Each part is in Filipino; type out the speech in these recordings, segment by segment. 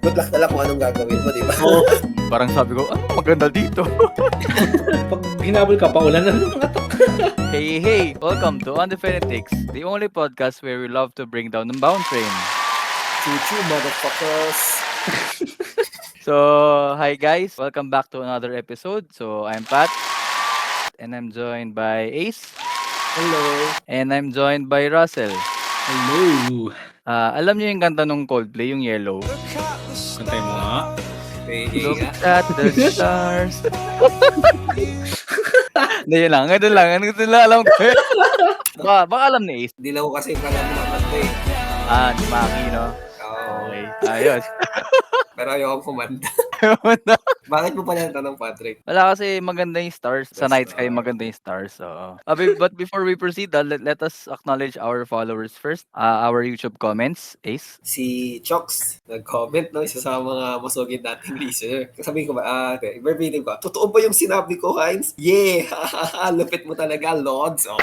good luck na lang kung anong gagawin mo, di ba? Oo. Parang sabi ko, maganda dito. Pag hinabol ka, paulan na ng mga to. Hey, welcome to Undefeated Takes, the only podcast where we love to bring down the bound train. Choo-choo, motherfuckers. So, hi guys, welcome back to another episode. So, I'm Pat, and I'm joined by Ace, Hello. and I'm joined by Russell. Hello. Alam niyo yung kanta nung Coldplay, yung Yellow? Kantay mo nga. Look at the stars. Hindi, yun lang. Ganun lang alam ko. Baka alam ni Ace. Dilaw kasi yung kalam na kanta eh. Di Maki, no? Oo. Okay, ayos. Pero ayoko kumanta. Bakit mo pala natanong, Patrick? Wala kasi maganda yung stars. Sa night sky, maganda yung stars. So. But before we proceed, let us acknowledge our followers first. Our YouTube comments, Ace. Si Chox, nag-comment, no? Isa sa mga masugid nating listener. Sabihin ko ba, verbatim ko, totoo ba yung sinabi ko, Heinz? Yeah! Lupit mo talaga, Lods. Oh.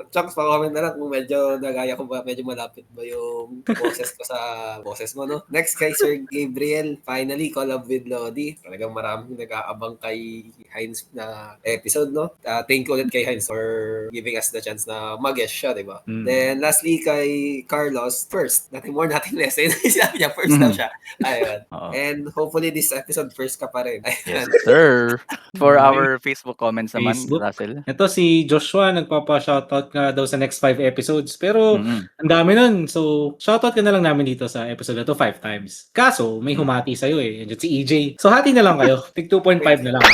Chox, pa-comment na lang kung medyo nagaya ko ba, medyo malapit ba yung boses ko sa boses mo, no? Next kay Sir Gabriel, finally collab with Lodi. Talagang maraming nag-aabang kay Heinz na episode, no? Thank you ulit kay Heinz for giving us the chance na mag-guest siya, di ba? Then lastly kay Carlos, first, nothing more, nothing less. Sinabi niya, first daw siya. Ayun. And hopefully this episode first ka pa rin. Yes, sir. For our Facebook comments naman, Facebook. Russell. Ito si Joshua, nagpapa-shoutout nga daw sa next 5 episodes. Pero ang dami nun. So, shoutout ka na lang namin dito sa episode na to 5 times. Kaso, may humati sa'yo eh. Yan si EJ. So, hati na lang kayo. Tig 2.5 na lang.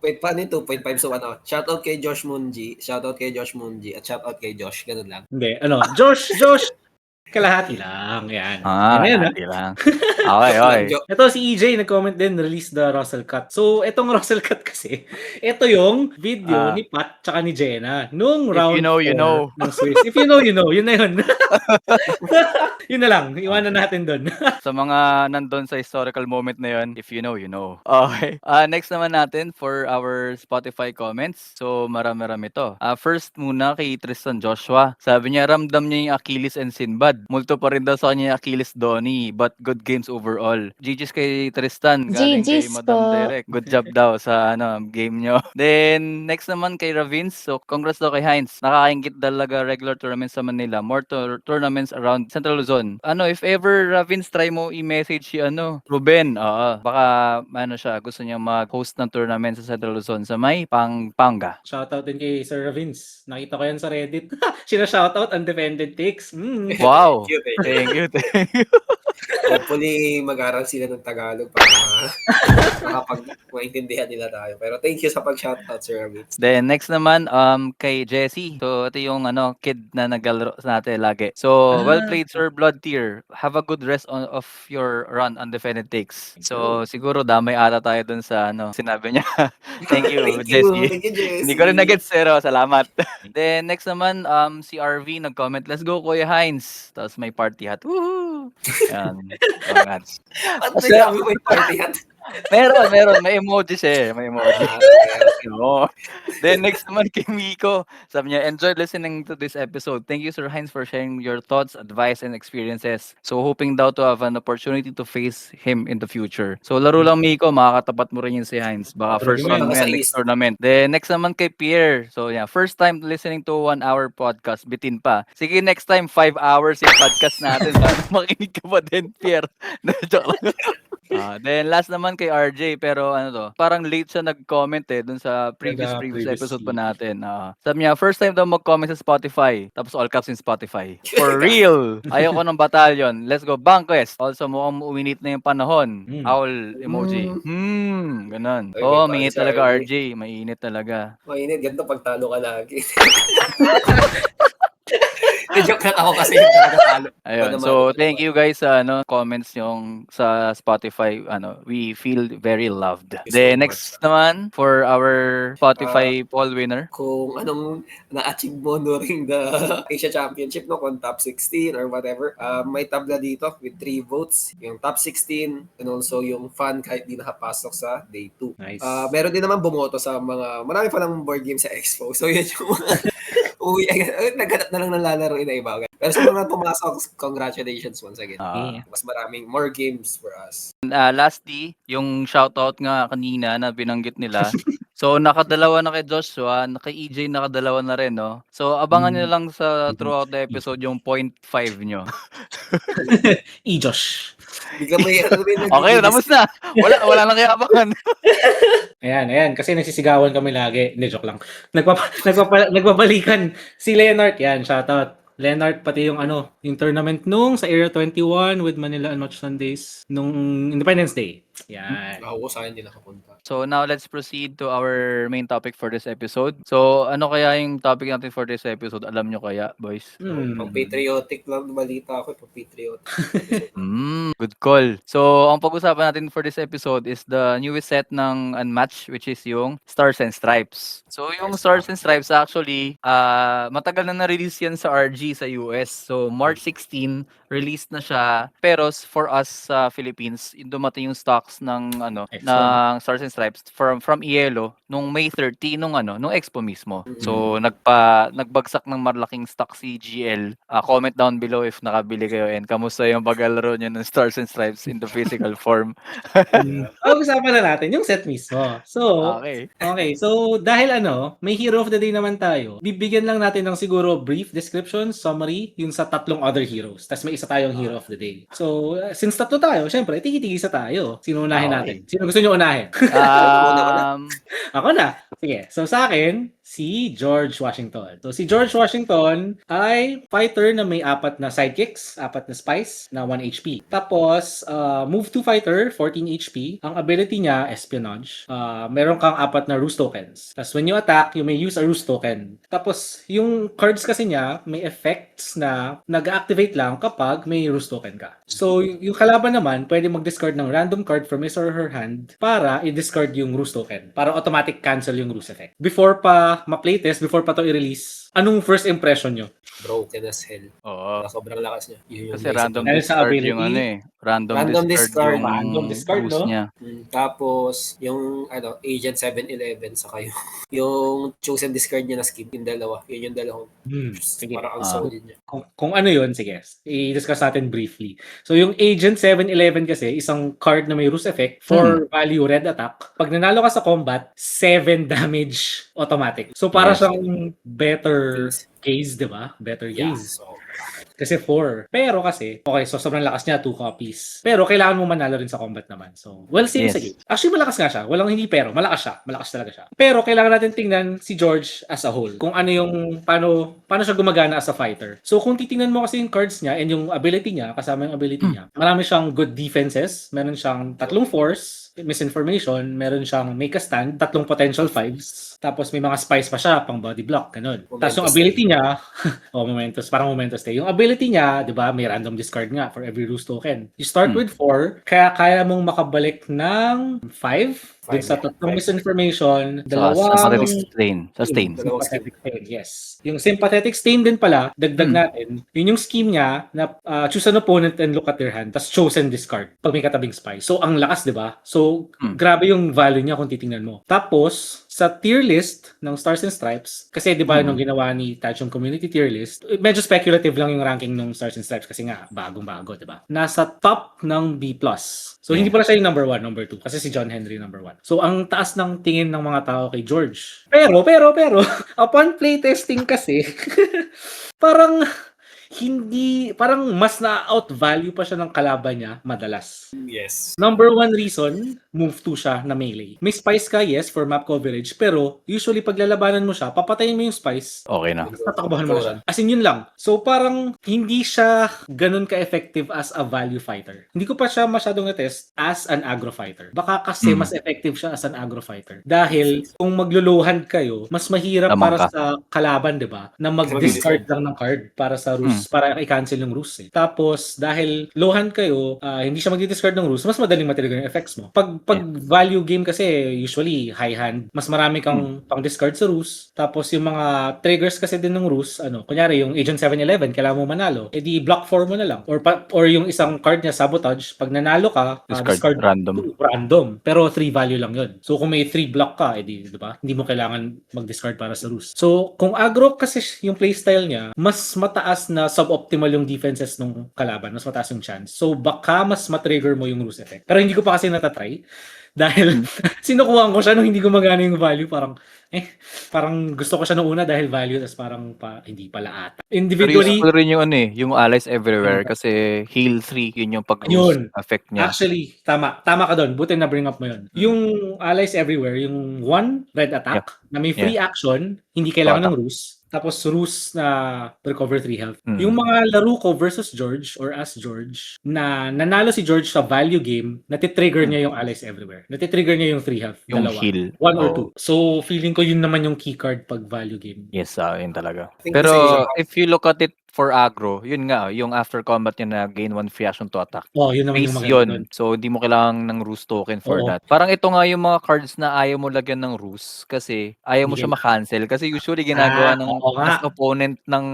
Wait, paano yung 2.5? So shoutout kay Josh Munji, at shoutout kay Josh. Ganun lang. Hindi, Josh, kalahati lang. Yan. Kalahati lang. Okay. Ito si EJ, nag-comment din, release the Russell Cut. So, itong Russell Cut kasi, ito yung video ni Pat tsaka ni Jenna nung round 4 you know. ng Swiss. If you know, you know. Yun na yun. Yun na lang. Iwanan natin dun. Sa mga nandun sa historical moment na yun, if you know, you know. Okay. Next naman natin for our Spotify comments. So, marami-rami to. First muna kay Tristan Joshua. Sabi niya, ramdam niya yung Achilles and Sinbad. Multo pa rin daw sa kanya yung Achilles Donnie, but good games overall. GG's kay Tristan. Galing kay Madam Derek. Good job daw sa game nyo. Then, next naman kay Ravins. So, congrats daw kay Heinz. Nakakaingit talaga regular tournaments sa Manila. More tournaments around Central Luzon. If ever Ravins, try mo i-message si Ruben. Baka siya, gusto niya mag-host ng tournament sa Central Luzon sa may Pampanga. Shoutout din kay Sir Vince. Nakita ko yan sa Reddit. Sina-shoutout Undefended Takes. Wow! Thank you. Hopefully, mag-aral sila ng Tagalog para makapag-maintindihan nila tayo. Pero thank you sa pag-shoutout, Sir Amit. Then, next naman, kay Jessie. So, ito yung kid na naglalaro natin lagi. So, well played, Sir Blood Tier. Have a good rest of your run Undefeated Takes. So, siguro damay ata tayo dun sa sinabi niya. Thank you, Jessie. Thank you, Jessie. Hindi ko rin nag-gets, pero salamat. Then, next naman, si RV nag-comment, let's go, Kuya Heinz. Tapos may party hat. Woohoo! Yan. Congrats. At nagsabi mo yung party hat. Meron. May emoji siya eh. May emoji. No. Then next naman kay Miko. Sabi niya, enjoy listening to this episode. Thank you, Sir Heinz, for sharing your thoughts, advice, and experiences. So hoping daw to have an opportunity to face him in the future. So laro lang, Miko. Makakatapat mo rin yun si Heinz. Baka first round mo yan, next tournament. Then next naman kay Pierre. So yeah, first time listening to 1 hour podcast. Bitin pa. Sige, next time 5 hours yung podcast natin. Sana makinig ka pa din, Pierre. Joke lang. Then last naman kay RJ, pero parang late siya nag-comment dun sa previous episode pa natin. Sabi niya, first time daw mag-comment sa Spotify, tapos all caps in Spotify. For real! Ayoko ng batalyon. Let's go, Banquest! Also, mukhang uminit na yung panahon. Owl emoji. Ganon. Mainit talaga, RJ. Mainit talaga. Mainit, ganito pagtalo ka lagi. Joke lang ako kasi yung talo. Ayun. So, thank you guys sa comments yung sa Spotify. We feel very loved. Then next naman for our Spotify poll winner. Kung anong na-achieve mo during the Asia Championship, kung top 16 or whatever, may tabla dito with 3 votes. Yung top 16 and also yung fan kahit di nakapasok sa day 2. Nice. Meron din naman bumoto sa mga, marami pa lang board game sa Expo. So yun yung naghanap na lang ng lalaro may naiba. Pero sa mga pumasok, congratulations once again. Ah. Mas maraming more games for us. Lastly, yung shoutout nga kanina na binanggit nila. So, nakadalawa na kay Joshua, kay EJ nakadalawa na rin, no? So, abangan nyo lang sa throughout the episode yung 0.5 nyo. Josh. Bigla may Okay, tapos na. Wala na kaya abangan. Ayan. Kasi nagsisigawan kami lagi. Hindi, joke lang. Nagbabalikan si Leonard. Yan, shoutout. Leonard, pati yung tournament nung sa Area 21 with Manila Notch Sundays nung Independence Day. Yan. Ako sa akin, hindi nakapunta. So now let's proceed to our main topic for this episode. So ano kaya yung topic natin for this episode? Alam nyo kaya, boys? Pang patriotic lang balita ako, pang patriotic. Good call. So ang pag-usapan natin for this episode is the newest set ng Unmatched, which is yung Stars and Stripes. So yung Stars and Stripes actually, matagal na na-release yan sa RG sa US. So March 16, released na siya. Pero for us sa Philippines, dumating yung stocks ng ng Stars and Stripes from Ielo nung May 30 nung Expo mismo. So nagbagsak ng malaking stock si GL. Comment down below if nakabili kayo and kamusta yung paglalaro niyo ng Stars and Stripes in the physical form. Pag-usapan na natin yung set mismo. So, Okay. So dahil may Hero of the Day naman tayo, bibigyan lang natin ng siguro brief description, summary, yung sa tatlong other heroes. Tapos may isa tayong Hero of the Day. So, since tatlo tayo, syempre, tigi-tigisa tayo. Sino unahin natin? Sino gusto nyo unahin? Ako na. Sige. So, sa akin, si George Washington. So, si George Washington ay fighter na may 4 na sidekicks, 4 na spice na 1 HP. Tapos, move to fighter, 14 HP. Ang ability niya, espionage. Meron kang 4 na ruse tokens. Tapos, when you attack, you may use a ruse token. Tapos, yung cards kasi niya, may effects na nag-activate lang kapag may ruse token ka. So, yung kalaban naman, pwede mag-discard ng random card from his or her hand para i-discard yung ruse token. Para automatic cancel yung ruse effect. Before pa ma-playtest, before pa to i-release, anong first impression nyo? Broken as hell. Oo. Sobrang lakas niya. Kasi random discard yung Random discard no? niya. Tapos, yung Agent 711 saka yung chosen discard niya na skin, yung dalawa. Yun yung dalawang. Sige. Parang ang solid niya. Kung ano yun, sige. I-discuss natin briefly. So, yung Agent 711 kasi, isang card na may ruse effect for value red attack. Pag nanalo ka sa combat, 7 damage automatic. So, para siyang better gaze, di ba? Better gaze. So, kasi 4. Pero kasi, so sobrang lakas niya, 2 copies. Pero kailangan mo manalo rin sa combat naman. So, well, same sa game. Actually, malakas nga siya. Walang hindi pero. Malakas siya. Malakas talaga siya. Pero kailangan natin tingnan si George as a whole. Kung ano yung, paano siya gumagana as a fighter. So, kung titingnan mo kasi yung cards niya and yung ability niya, kasama yung ability niya, marami siyang good defenses. Meron siyang 3 force, misinformation, meron siyang make a stand, 3 potential 5s. Tapos may mga spice pa siya, pang body block, ganun. Tapos yung ability niya, parang Momentos Day. Yung ability niya, di ba, may random discard nga for every ruse token. You start with 4, kaya mong makabalik ng 5. Dun sa 3 misinformation, Sympathetic stain. Sympathetic stain, yes. Yung sympathetic stain din pala, dagdag natin, yun yung scheme niya na choose an opponent and look at their hand, tapos chosen discard pag may katabing spy. So, ang lakas, di ba? So, grabe yung value niya kung titingnan mo. Tapos, sa tier list ng Stars and Stripes, kasi di ba nung ginawa ni Tachong Community tier list, medyo speculative lang yung ranking ng Stars and Stripes kasi nga, bagong-bago, di ba? Nasa top ng B+. So, hindi pala siya yung number 1, number 2, kasi si John Henry number 1. So, ang taas ng tingin ng mga tao kay George. Pero, upon playtesting kasi, parang mas na-outvalue pa siya ng kalaban niya madalas. Yes. Number 1 reason, move 2 siya na melee. May spice ka, yes, for map coverage, pero usually pag lalabanan mo siya, papatayin mo yung spice. Okay na. Tatakbahan mo na siya. As in, yun lang. So, parang hindi siya ganun ka-effective as a value fighter. Hindi ko pa siya masyadong na-test as an aggro fighter. Baka kasi mas effective siya as an aggro fighter. Dahil kung magluluhan kayo, mas mahirap para sa kalaban, di ba? Na mag-discard lang ng card para sa ruse. Para i-cancel yung ruse. Tapos, dahil low-hand kayo, hindi siya mag-discard ng ruse, mas madaling matrigger yung effects mo. Pag value game kasi, usually high hand, mas marami kang pang-discard sa ruse. Tapos, yung mga triggers kasi din ng ruse, kunyari, yung Agent 711, kailangan mo manalo, edi block 4 mo na lang. Or yung isang card niya, sabotage, pag nanalo ka, discard random. Pero 3 value lang yun. So, kung may 3 block ka, edi, di ba? Hindi mo kailangan mag-discard para sa ruse. So, kung aggro kasi yung playstyle niya, mas mataas na na suboptimal yung defenses ng kalaban, mas mataas yung chance. So baka mas matrigger mo yung ruse effect. Pero hindi ko pa kasi natatry. Dahil sinukuhaan ko siya nung hindi gumagana yung value. Parang gusto ko siya nung una dahil value, tas parang hindi pala ata. Pero Individually, useful rin yung yung allies everywhere kasi heal 3 yun yung pag-boost yun. effect niya. Actually, tama ka doon. Buti na bring up mo yun. Yung allies everywhere, yung one red attack na may free action, hindi kailangan ng ruse. Tapos ruse na recover 3 health. Yung mga laro ko versus George or as George na nanalo si George sa value game, natitrigger niya yung allies everywhere. Natitrigger niya yung 3 health. Yung Dalawa. heal. 1 or 2. So feeling ko yun naman yung key card pag value game. Yes, yun talaga. think Pero kasi- if you look at it for aggro, yun nga, yung after combat niya na gain 1 free action to attack. Oh, yun naman yung Base maganda yun. doon. So, di mo kailangan ng ruse token for Oo. that. Parang ito nga yung mga cards na ayaw mo lagyan ng ruse kasi ayaw mo Hindi siya ma-cancel. Kasi usually ginagawa ng oo nga. as opponent ng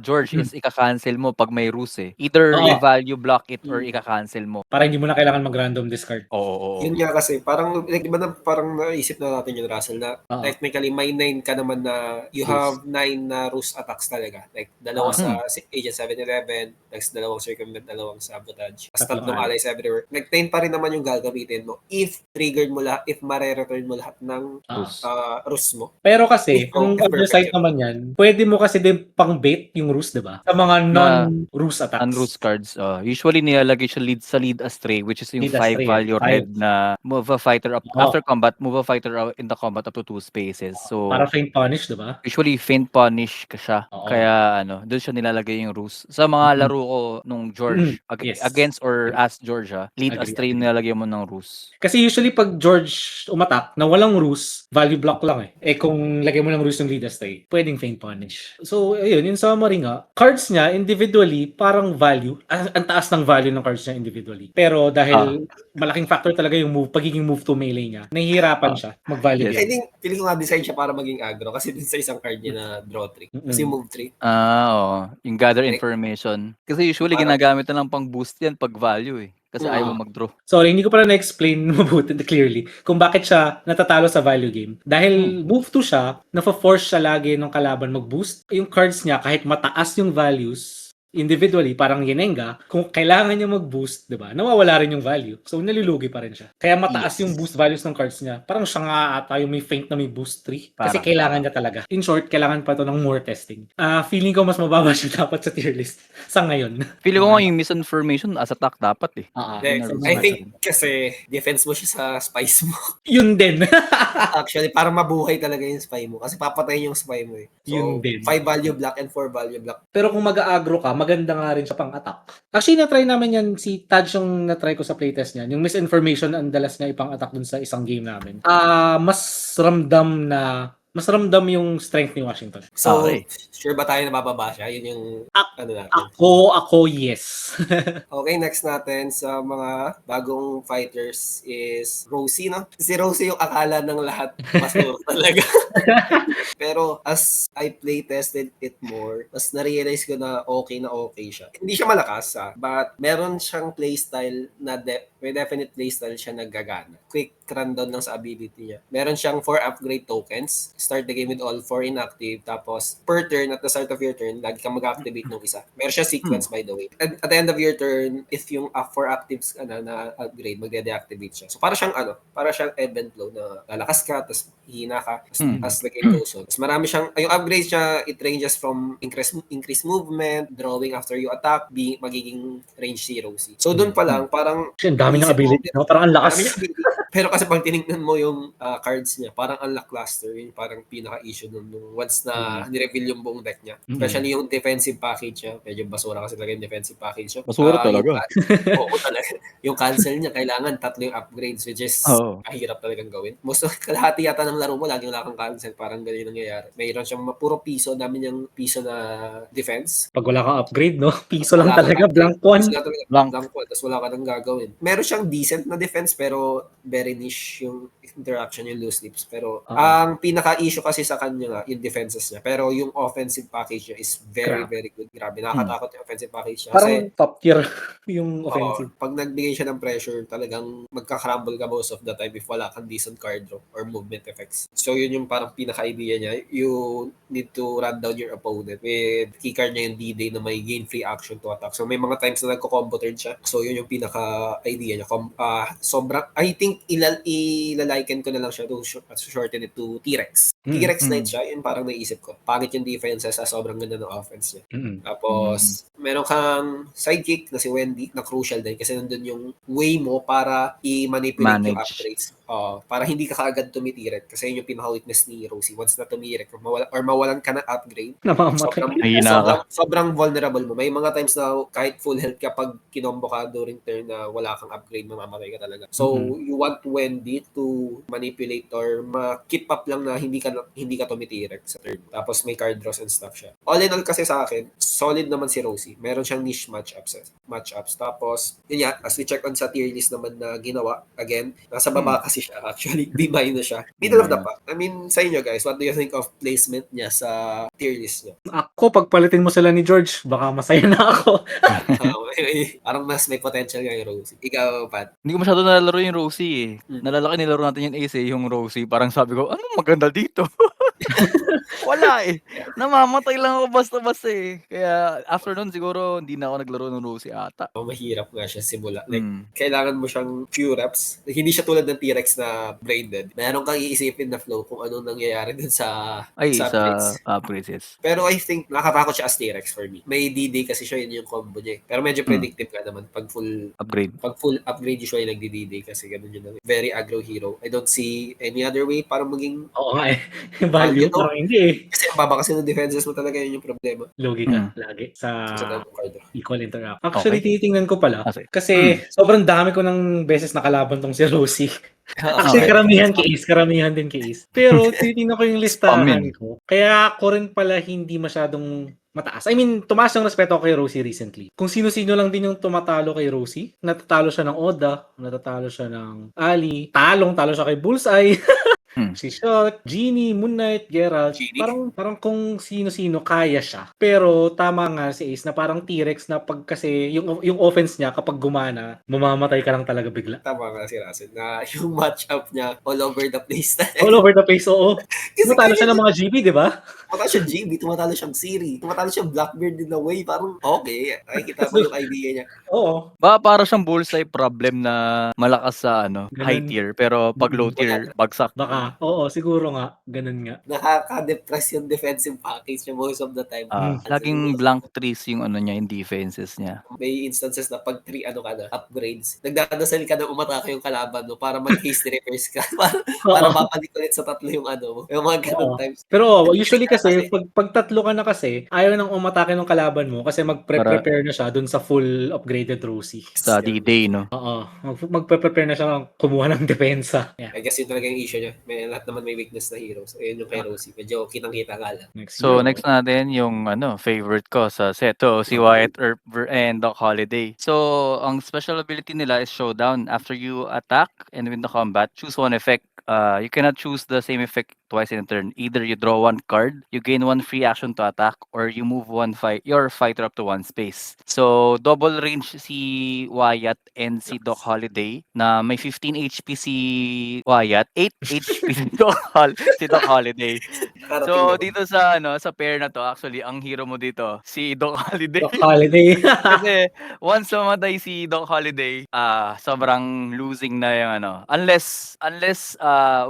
George is ika-cancel mo pag may ruse eh. Either Oo. i-value block it or ika-cancel mo. Para hindi mo na kailangan mag-random discard. Oo. Yun nga kasi, parang, like, di ba na parang naisip na natin yun, Russell, na technically may 9 ka naman na you have 9 na ruse attacks talaga. Like, dalawa sa Agent 711, next dalawang circumvent, dalawang sabotage, as tatlong allies everywhere. Like, 10 pa rin naman yung gagamitin mo if triggered mo lahat, if mare-return mo lahat ng ruse mo. Pero kasi, kung Perfect other side yun. naman yan, pwede mo kasi din pang-bait yung ruse, diba? Sa mga non-ruse attacks. Unruse cards. Usually nilalagay siya sa lead astray, which is yung Lead 5 astray, value 5. red na move a fighter up Oo. after combat, move a fighter in the combat up to 2 spaces. So Para faint punish, diba? usually feint punish ka siya. Oo. Kaya doon siya nilalagay yung ruse. Sa mga laro ko nung George, Yes. against or as Georgia, lead Agree, astray agree. nilalagay mo ng ruse. Kasi usually pag George umatak na walang ruse, value block lang eh. Kung lagay mo ng ruse ng lead astray, pwedeng faint punish. So, ayun, in summary nga, cards niya individually parang value. Ang taas ng value ng cards niya individually. Pero dahil malaking factor talaga yung pagiging move to melee niya, nahihirapan siya mag-value. Yes. I think, feeling ko nga design siya para maging aggro kasi din sa isang card niya na draw 3. Kasi move 3. Oo. Yung gather information. Kasi usually ginagamit na lang pang boost yan pag value eh. Kasi ayaw mo mag-draw. Sorry, hindi ko pala na-explain mabuti clearly kung bakit siya natatalo sa value game. Dahil move 2 siya, nafa-force siya lagi ng kalaban mag-boost. Yung cards niya, kahit mataas yung values, individually, parang Yenenga, kung kailangan niya mag-boost, diba, nawawala rin yung value. So, nalulugi pa rin siya. Kaya mataas yung boost values ng cards niya. Parang siya nga ata yung may feint na may boost 3. Kasi kailangan niya talaga. In short, kailangan pa to ng more testing. Feeling ko mas mababa siya dapat sa tier list sa ngayon. Feeling ko nga yung misinformation as attack dapat eh. I think kasi defense mo siya sa spice mo. Yun din. Actually, para mabuhay talaga yung spy mo. Kasi papatayin yung spy mo eh. So, Yun din. 5 value block and 4 value block. Pero kung mag-aagro ka, maganda nga rin siya pang attack. Actually, na-try namin yan. Si Taj yung na-try ko sa playtest niya. Yung misinformation ang dalas niya ipang attack dun sa isang game namin. Mas ramdam yung strength ni Washington. So, Okay. sure ba tayo na bababa siya? Yun yung ano natin. Ako, yes. Okay, next natin sa mga bagong fighters is Rosie, no? Si Rosie yung akala ng lahat masuro talaga. Pero as I play tested it more, mas na-realize ko na okay siya. Hindi siya malakas, but meron siyang playstyle na may definite playstyle siya naggagana. Quick rundown lang sa ability niya. Meron siyang 4 upgrade tokens. Start the game with all 4 inactive. Tapos, per turn, at the start of your turn, lagi kang mag-activate ng isa. Meron siya sequence, by the way. At the end of your turn, if yung 4 actives na upgrade, magde-deactivate siya. So, para siyang ebb and flow na lalakas ka, tapos hihina ka, as the game goes on. Tapos marami siyang, yung upgrade siya, it ranges from increased movement, drawing after you attack, magiging range 0. So, doon pa lang, parang Ang dami ng ability. No? Parang ang lakas. Marami niyang ability. Pero kasi pag tinignan mo yung cards niya, parang ang lackluster. Yun parang pinaka-issue nung once na ni-reveal yung buong deck niya. Especially yung defensive package niya. Medyo basura kasi talaga yung defensive package niya. Basura talaga. Oo talaga. Yung cancel niya, kailangan 3 yung upgrades, which is mahirap talagang gawin. Most of kalahati yata ng laro mo, laging wala kang cancel. Parang ganyan nangyayari. Mayroon siyang puro piso, dami niyang piso na defense. Pag wala kang upgrade, no? Piso lang Wala talaga. kang Blank one. Piso lang talaga. Blank one. Tapos wala ka nang gagawin. Meron siyang decent na defense, pero very niche yung interaction yung loose lips. Pero Oo. ang pinaka-issue kasi sa kanya nga, yung defenses niya. Pero yung offensive package niya is very, Grabe. very good. Grabe, nakakatakot yung offensive package niya. Parang Kasi top tier yung offensive. pag nagbigay siya ng pressure, talagang magka-crumble ka most of the time if wala kang decent card draw or movement effects. So yun yung parang pinaka-idea niya. You need to run down your opponent with keycard niya yung D-Day na may gain free action to attack. So may mga times na nagko-combo turn siya. So yun yung pinaka-idea niya. Sobrang, I think ilaliken ko na lang siya to shorten it to T-Rex. T-Rex Knight siya, yun parang naisip ko. Pangit yung defenses, sobrang ganda ng offense niya. Tapos, meron kang sidekick na si Wendy na crucial din kasi nandun yung way mo para i-manipulate yung Manage. upgrades. Para hindi ka kaagad tumitirek kasi yun yung pinaka-weakness ni Rosie. Once na tumirek or mawalan ka ng upgrade, Namamatay. sobrang vulnerable mo. May mga times na kahit full health kapag kinombo ka during turn na wala kang upgrade, mamamatay ka talaga. So, you want Wendy to manipulate or ma-keep up lang na hindi ka tumitirek sa turn. Tapos may card draws and stuff siya. All in all kasi sa akin, solid naman si Rosie. Meron siyang niche matchups. Tapos, yun yan, as we check on sa tier list naman na ginawa, again, nasa baba kasi siya actually. B- na siya. Middle of the pack. I mean, sa inyo guys, what do you think of placement niya sa tier list niya? Ako, pagpalitin mo sila ni George, baka masaya na ako. Parang mas may potential nga yung Rosie. Ikaw, Pat? Hindi ko masyado nalalaro yung Rosie eh. Nalalaki nilaro natin yung Ace eh, yung Rosie. Parang sabi ko, ano maganda dito? Wala eh. Namamatay lang ako basta-basta eh. Kaya after nun siguro hindi na ako naglaro ng Rosie ata. Mahirap nga siya simula. Like, kailangan mo siyang few reps. Like, hindi siya tulad ng T-Rex na braided. Meron kang iisipin na flow kung anong nangyayari dun sa upgrades. Pero I think nakatakot siya as T-Rex for me. May D-Day kasi siya, yun yung combo niya. Pero medyo predictive ka naman pag full upgrade usually nagdi-D-Day kasi ganun yun. Very aggro hero. I don't see any other way para maging Oo nga eh. Value, parang hindi eh. kasi ang baba kasi ng defenses mo talaga yun yung problema. Logi ka lagi sa card. equal interact. Actually, tinitingnan ko pala. Okay. Kasi sobrang dami ko ng beses nakalaban tong si Rosie. Actually, karamihan din kay Ace. Pero tinitingnan ko yung listahan ko. Kaya ako rin pala hindi masyadong mataas. I mean, tumaas yung respeto ko kay Rosie recently. Kung sino-sino lang din yung tumatalo kay Rosie. Natatalo siya ng Oda, natatalo siya ng Ali, talo siya kay Bullseye. Si Shulk, Genie, Moon Knight, Geralt, parang kung sino-sino kaya siya. Pero tama nga si Ace na parang T-Rex na pag kasi yung offense niya kapag gumana, mamamatay ka lang talaga bigla. Tama nga si Russell na yung matchup niya all over the place. All over the place, oo. Tumatalo siya ng mga GB, di ba? Tumatalo siya GB, tumatalo siyang Siri, tumatalo siyang Blackbeard in the way. Parang okay, ay kita mo yung idea niya. Oo. Para siyang Bullseye problem na malakas sa high tier pero pag low tier bagsak. Baka, oo, siguro nga, ganun nga. Nakaka-depress yung defensive package niya most of the time. Laging blank trees yung niya, yung defenses niya. May instances na pag 3 upgrades, nagdadasal ka na umatake yung kalaban mo para mag-hasty repairs ka. para babalik ulit sa tatlo yung mo. Yung mga ganun times. Pero usually kasi, pag tatlo ka na kasi, ayaw nang umatake ng kalaban mo kasi magpe-prepare na siya dun sa full upgraded Rosie. Sa D-Day, no? Oo. Magpe-prepare na siya kumuha ng depensa. Yeah. I guess yun talaga yung issue niya. Lahat naman may weakness na heroes. Ayun yung kay Rosie. Medyo kitang-kita nga lang. So, next natin yung favorite ko sa seto, si Wyatt Earp and Doc Holiday. So, ang special ability nila is Showdown. After you attack and win the combat, choose one effect. You cannot choose the same effect twice in a turn. Either you draw one card, you gain one free action to attack, or you move your fighter up to one space. So, double range si Wyatt and si Doc Holiday na may 15 HP si Wyatt, 8 HP si Doc Holiday. So, dito sa pair na to, actually, ang hero mo dito, si Doc Holiday. Doc Holiday. Kasi, once mamatay si Doc Holiday, sobrang losing na yung Unless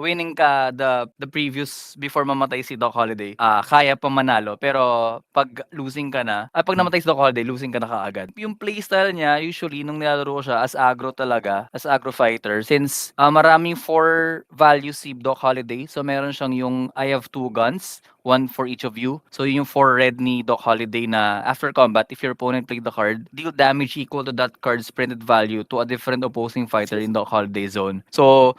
winning ka the previous before mamatay si Doc Holiday, kaya pa manalo. Pero pag losing ka na, pag namatay si Doc Holiday, losing ka na kaagad. Yung playstyle niya, usually, nung nilalaro ko siya, as aggro talaga, as aggro fighter, since maraming 4 values si Doc Holiday, so meron siyang yung I have 2 guns, one for each of you. So yung 4 red ni Doc Holiday na after combat, if your opponent played the card, deal damage equal to that card's printed value to a different opposing fighter in Doc Holiday zone. So,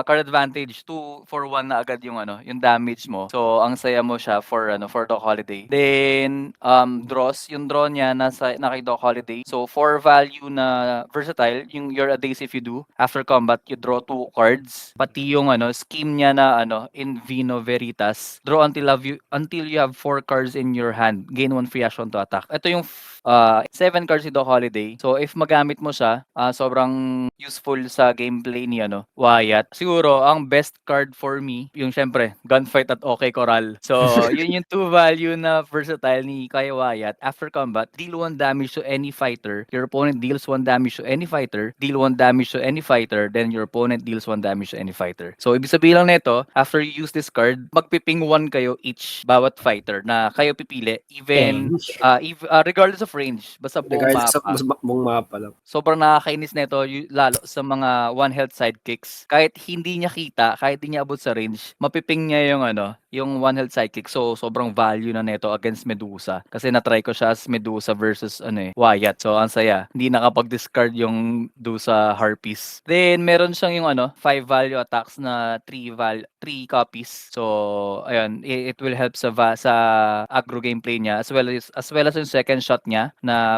card advantage 2 for 1 na agad yung yung damage mo. So, ang saya mo siya for Doc Holiday. Then draws, yung draw niya na kay Doc Holiday. So, 4 value na versatile, yung you're a days if you do. After combat, you draw 2 cards. Pati yung scheme niya na in Vino Veritas, draw until you have 4 cards in your hand, gain 1 free action to attack. Ito yung 7 cards si Doc Holiday. So if magamit mo siya, sobrang useful sa gameplay ni Wyatt. Siguro ang best card for me, yung syempre Gunfight at OK Corral. So yun yung 2 value na versatile ni kay Wyatt. After combat, deal 1 damage to any fighter. Your opponent deals 1 damage to any fighter. Deal 1 damage to any fighter. Then your opponent deals 1 damage to any fighter. So ibig sabihin lang nito, after you use this card, magpiping 1 kayo each bawat fighter na kayo pipili. Even regardless of range, basta buong Regardless mapa. of buong mapa lang. Sobrang nakakainis nito lalo sa mga one health sidekicks. Kahit hindi niya kita, kahit hindi niya abot sa range, mapiping niya yung one health sidekick. So sobrang value na nito against Medusa. Kasi na-try ko siya as Medusa versus Wyatt. So ang saya. Hindi nakapag-discard yung Dusa Harpies. Then meron siyang yung 5 value attacks na 3 copies. So ayun, it will help sa aggro gameplay niya as well as yung second shot niya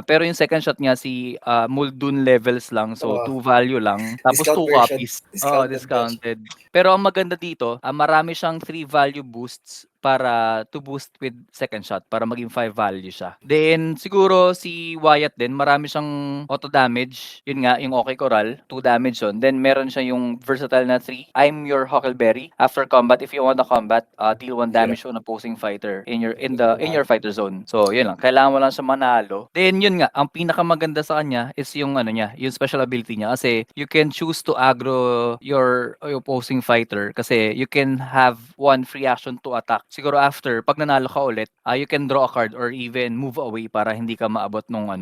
pero yung second shot niya si Muldoon levels lang, so 2 value lang tapos 2 copies. Discounted. Pero ang maganda dito, marami siyang 3 value boosts para to boost with second shot para maging 5 value siya. Then siguro si Wyatt din, marami siyang auto damage. Yun nga, yung OK Corral, 2 damage yun. Then meron siya yung versatile na 3. I'm your Huckleberry. After combat, if you want to combat, deal 1 damage to an opposing fighter in your fighter zone. So yun lang, kailangan mo lang siya manalo. Then yun nga, ang pinakamaganda sa kanya is yung yung special ability niya kasi you can choose to aggro your opposing fighter kasi you can have 1 free action to attack. Siguro after, pag nanalo ka ulit, you can draw a card or even move away para hindi ka maabot nung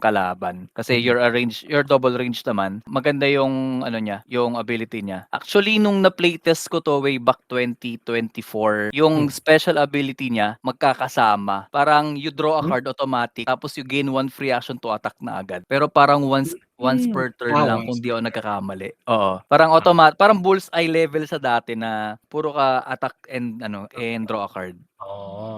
kalaban. Kasi you're double range naman. Maganda yung yung ability niya. Actually, nung na-playtest ko to way back 2024, yung special ability niya magkakasama. Parang you draw a card automatic tapos you gain 1 free action to attack na agad. Pero parang once per turn lang kung di ako nagkakamali. Oo. Parang parang bullseye level sa dati na puro ka attack and draw a card.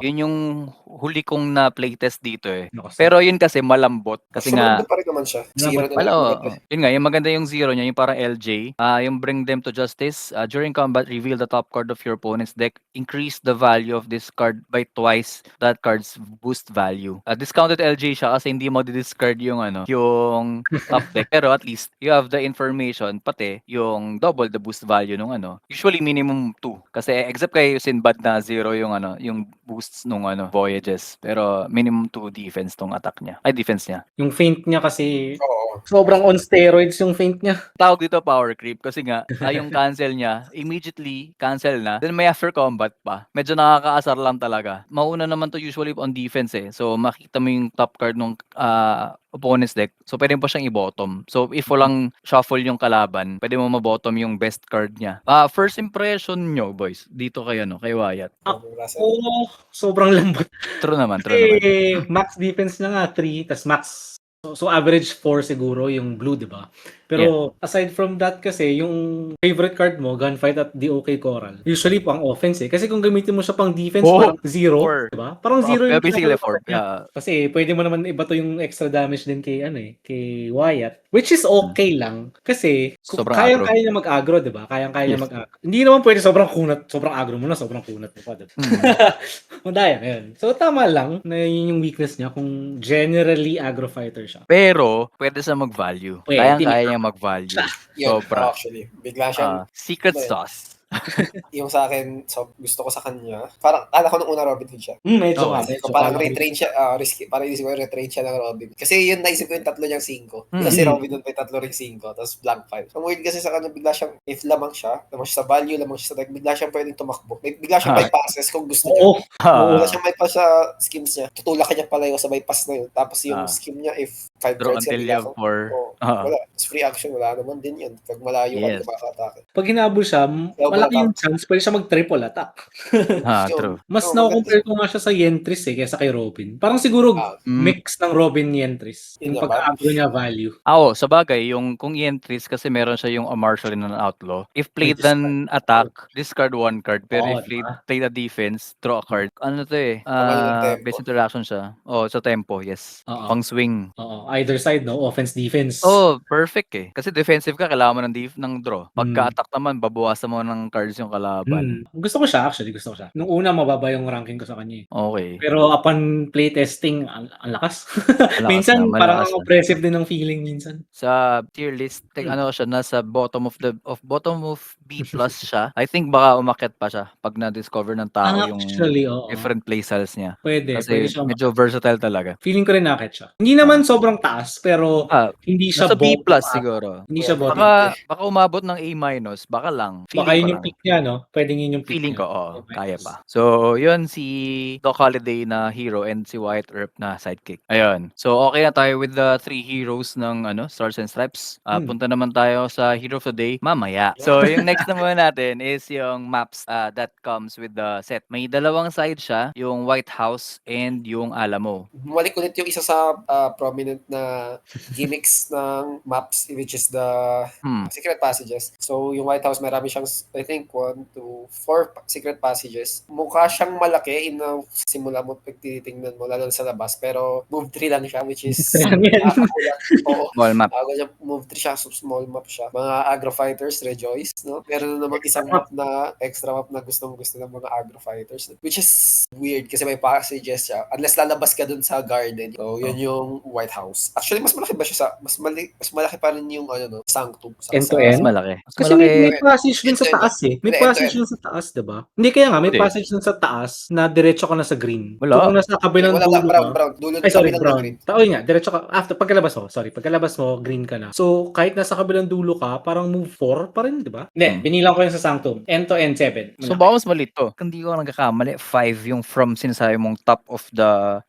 Yun yung huli kong na playtest dito eh. Pero yun kasi malambot kasi nga pa rin naman siya. Zero na lang. yun nga, yung maganda yung zero niya, yung parang LJ, yung bring them to justice. During combat, reveal the top card of your opponent's deck. Increase the value of this card by twice that card's boost value. Discounted LJ siya kasi hindi mo di-discard yung yung top deck. Pero at least you have the information, pati yung double the boost value nung usually minimum 2. Kasi except kay Sinbad na 0 yung yung boosts nung voyages. Pero minimum 2 defense tong attack niya. Ay, defense niya. Yung feint niya kasi sobrang on steroids yung feint niya. Tawag dito power creep kasi nga yung cancel niya immediately cancel na. Then may after combat pa. Medyo nakakaasar lang talaga. Mauna naman to usually on defense eh. So makita mo yung top card nung opponent's deck. So pwede mo pa siyang i-bottom. So if walang shuffle yung kalaban, pwede mo ma-bottom yung best card niya. First impression nyo boys dito kay kay Wyatt. Sobrang lambot. True naman. Max defense na nga 3 tas max so average 4 siguro yung blue, 'di ba? Pero aside from that kasi yung favorite card mo, Gunfight at the OK Corral. Usually pang offense eh. Kasi kung gamitin mo siya pang defense, parang 0, 'di ba? Parang 0 yung basically 4. Kasi pwede mo naman iba to yung extra damage din kay kay Wyatt, which is okay lang kasi kaya niya mag-aggro, 'di ba? Kaya niya mag-aggro. Hindi naman pwede sobrang aggro mo na, sobrang kunat mo pa, 'di ba? Madaya ngayon. So tama lang na yun yung weakness niya kung generally aggro fighter siya. Pero pwede sa mag-value. Kaya niya mag-value. Sobra. Actually, bigla siyang secret sauce. Yung sa akin, so gusto ko sa kanya. Parang, kala ko nung una Robin Hood siya. Medyo parang retrain siya, risky. Parang inisip ko yung retrain siya ng Robin. Kasi yun, naisip ko yung tatlo niyang 5. Kasi Robin Hood may tatlo ring 5. Tapos blank 5. So weird kasi sa kanya, bigla siyang, if lamang siya sa value, lamang siya sa deck, bigla siyang pwedeng tumakbo. Bigla siyang bypasses kung gusto niya. Wala siyang bypass sa schemes niya. Tutulak niya palayo sa bypass na yun. Tapos yung scheme niya, if 5 Draw cards ka, until you bigla have kang, 4. wala. Tapos free action, wala naman din yun. Pag malayo ka, Yes. hindi makaka-atake. Pag hinabol siya, Double malaki yung tap. chance, pwede siya mag-triple attack. True. Mas Oo, na-compare ko nga siya sa Yentris kaysa kay Robin. Parang siguro mix ng Robin Yentris. Yun Yung nga ba? pagka-aggro niya value. Sa bagay, kung i-entries kasi meron siya yung a martial and an outlaw. If played discard. an attack, discard 1 card. Pero Oo, if diba? played a defense, draw a card. Ano to eh? Pangano ng tempo. Base interaction siya. Sa tempo, yes. Oo. Pang swing. Oo, either side, no? Offense, defense. Perfect eh. Kasi defensive ka, kailangan mo ng draw. Pagka-attack naman, babawasan mo ng cards yung kalaban. Gusto ko siya, actually. Gusto ko siya. Nung una, mababa yung ranking ko sa kanya. Okay. Pero upon playtesting, ang lakas. Malakas Minsan, na, parang malakas ang na. oppressive din ng feeling minsan. Sa tier list, siya, nasa bottom of B plus siya. I think baka umakyat pa siya pag na-discover ng tao yung Actually, oo. different playstyles niya. Pwede Kasi siya. medyo versatile talaga. Feeling ko rin nakit siya. Hindi naman sobrang taas, pero hindi siya Nasa B plus bottom up. siguro. Hindi siya bottom. Baka umabot ng A minus, baka lang. Baka Feeling ko yun yung lang. pick niya, no? Pwedeng yun yung pick Feeling niya. ko, kaya pa. So, yun si Doc Holiday na hero and si Wyatt Earp na sidekick. Ayun. So, okay na tayo with the 3 heroes ng Stars and Stripes. Punta naman tayo sa hero of the day mamaya. So, yung next naman natin is yung maps that comes with the set. May dalawang side siya, yung White House and yung Alamo. Bumalik ulit yung isa sa prominent na gimmicks ng maps, which is the secret passages. So, yung White House, marami siyang, I think, 1, 2, 4 secret passages. Mukha siyang malaki simula mo pag tinitingnan mo, lalo sa labas. Pero, move 3 lang siya, which is nakakakulat. Small map. Move 3 siya, so small map siya. Mga aggro fighters, rejoice, no? Meron na namang isang map na, extra map na gustong-gusto ng mga aggro fighters. Which is weird kasi may passages siya. Unless lalabas ka dun sa garden. So, yun yung White House. Actually, mas malaki ba siya mas malaki pa rin yung Sanctum. End-to-end? Mas malaki. Kasi may passage dun sa taas eh. May Hindi, passage dun sa taas, diba? Hindi kaya nga, may Hindi. passage dun sa taas na diretso ka na sa green. Wala. So kung nasa kabilang Wala, dulo ka, brown. Dulo ay sorry, kabilang brown. green. Taoy nga, diretso ka. Pagkalabas mo, green ka na. So kahit nasa kabilang dulo ka, parang move 4 pa rin, diba? Hindi, binilang ko yung sa Sanctum. End-to-end 7. So, baka mas maliit to. Hindi ko nagkakamali. 5 yung from sinasabi mong top of the